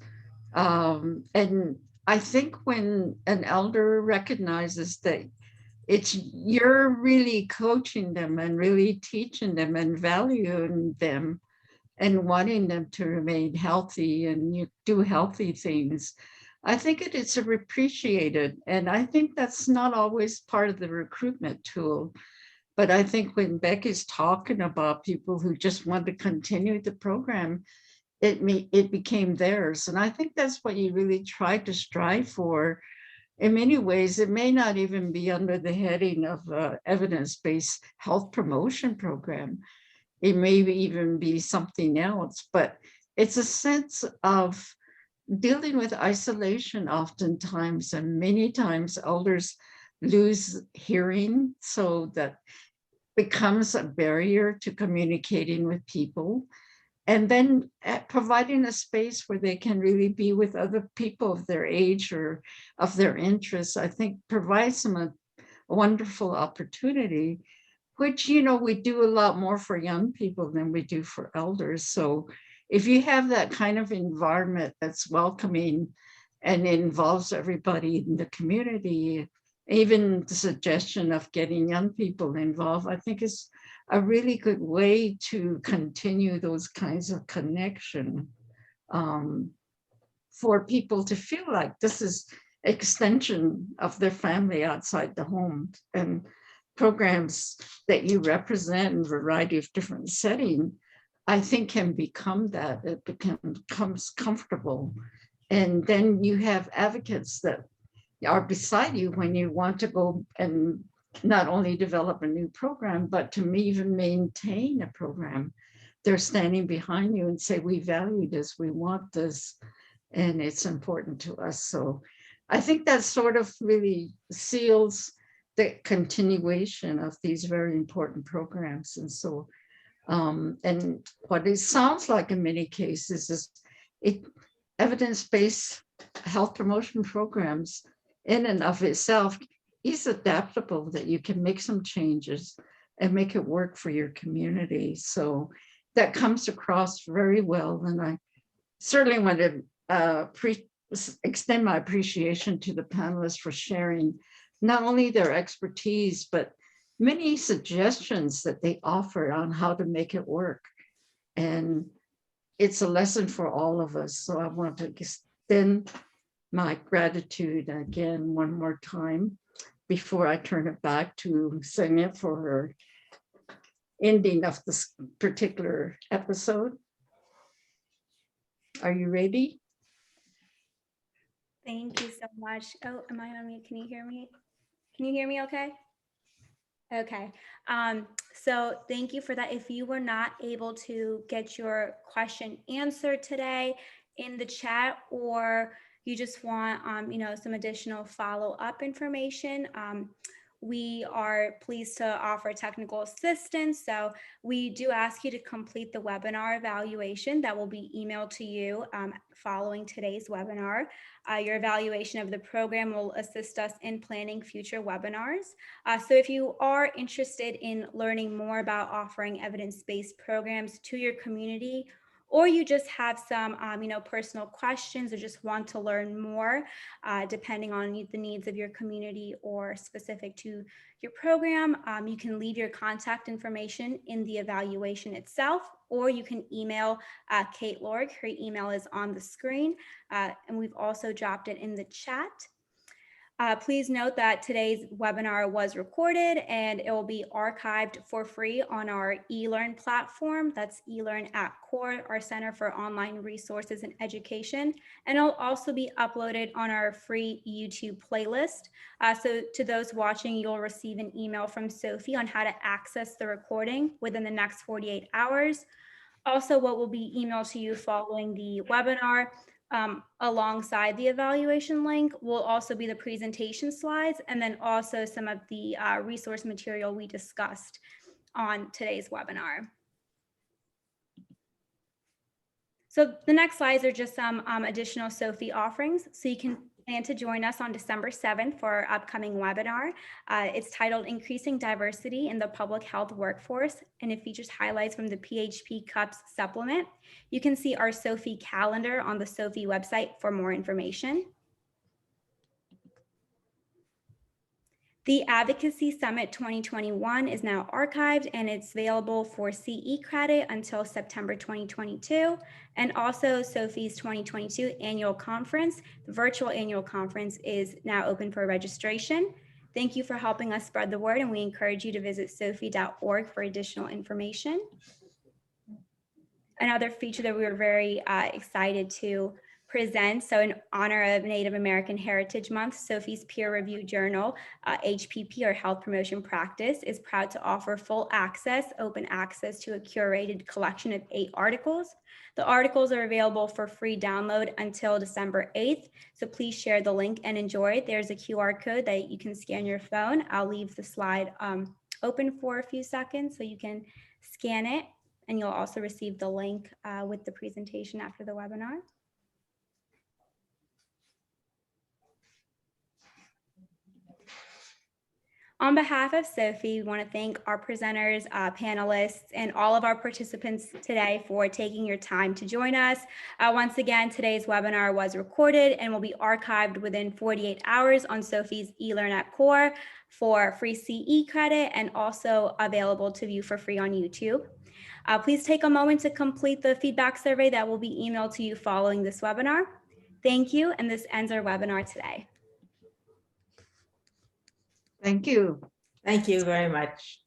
And I think when an elder recognizes that you're really coaching them and really teaching them and valuing them and wanting them to remain healthy and you do healthy things, I think it's appreciated. And I think that's not always part of the recruitment tool. But I think when Becky's talking about people who just want to continue the program, it became theirs. And I think that's what you really try to strive for. In many ways, it may not even be under the heading of evidence-based health promotion program. It may even be something else, but it's a sense of dealing with isolation oftentimes, and many times elders lose hearing, so that becomes a barrier to communicating with people. And then providing a space where they can really be with other people of their age or of their interests, I think provides them a wonderful opportunity, which, we do a lot more for young people than we do for elders. So if you have that kind of environment that's welcoming and involves everybody in the community, even the suggestion of getting young people involved, I think is a really good way to continue those kinds of connection, for people to feel like this is extension of their family outside the home. And programs that you represent in a variety of different settings, I think can become that. It becomes comfortable. And then you have advocates that are beside you when you want to go and not only develop a new program, but to even maintain a program. They're standing behind you and say, we value this, we want this, and it's important to us. So I think that sort of really seals the continuation of these very important programs. And so, and what it sounds like in many cases is evidence-based health promotion programs in and of itself is adaptable, that you can make some changes and make it work for your community. So that comes across very well. And I certainly want to extend my appreciation to the panelists for sharing not only their expertise, but many suggestions that they offer on how to make it work. And it's a lesson for all of us. So I want to extend my gratitude again one more time before I turn it back to Sonia for her ending of this particular episode. Are you ready? Thank you so much. Oh, am I on mute? Can you hear me? Can you hear me okay? Okay. So thank you for that. If you were not able to get your question answered today in the chat, or you just want, some additional follow-up information, we are pleased to offer technical assistance. So we do ask you to complete the webinar evaluation that will be emailed to you following today's webinar. Your evaluation of the program will assist us in planning future webinars. So if you are interested in learning more about offering evidence-based programs to your community, or you just have some, personal questions or just want to learn more, depending on the needs of your community or specific to your program, you can leave your contact information in the evaluation itself, or you can email Kate Lauric. Her email is on the screen, and we've also dropped it in the chat. Please note that today's webinar was recorded and it will be archived for free on our eLearn platform. That's eLearn at Core, our Center for Online Resources and Education. And it'll also be uploaded on our free YouTube playlist. So to those watching, you'll receive an email from Sophie on how to access the recording within the next 48 hours. Also, what will be emailed to you following the webinar alongside the evaluation link will also be the presentation slides and then also some of the resource material we discussed on today's webinar. So the next slides are just some additional Sophie offerings. So you can plan to join us on December 7th for our upcoming webinar. It's titled Increasing Diversity in the Public Health Workforce, and it features highlights from the PHP Cups supplement. You can see our Sophie calendar on the Sophie website for more information. The Advocacy Summit 2021 is now archived and it's available for CE credit until September 2022. And also Sophie's 2022 annual conference, the virtual annual conference, is now open for registration. Thank you for helping us spread the word, and we encourage you to visit sophie.org for additional information. Another feature that we were very excited to present, so in honor of Native American Heritage Month, Sophie's peer-reviewed journal, HPP, or Health Promotion Practice, is proud to offer full access, open access to a curated collection of 8 articles. The articles are available for free download until December 8th, so please share the link and enjoy it. There's a QR code that you can scan your phone. I'll leave the slide open for a few seconds so you can scan it, and you'll also receive the link with the presentation after the webinar. On behalf of Sophie, we want to thank our presenters, panelists, and all of our participants today for taking your time to join us. Once again, today's webinar was recorded and will be archived within 48 hours on Sophie's eLearn at Core for free CE credit and also available to view for free on YouTube. Please take a moment to complete the feedback survey that will be emailed to you following this webinar. Thank you, and this ends our webinar today. Thank you. Thank you very much.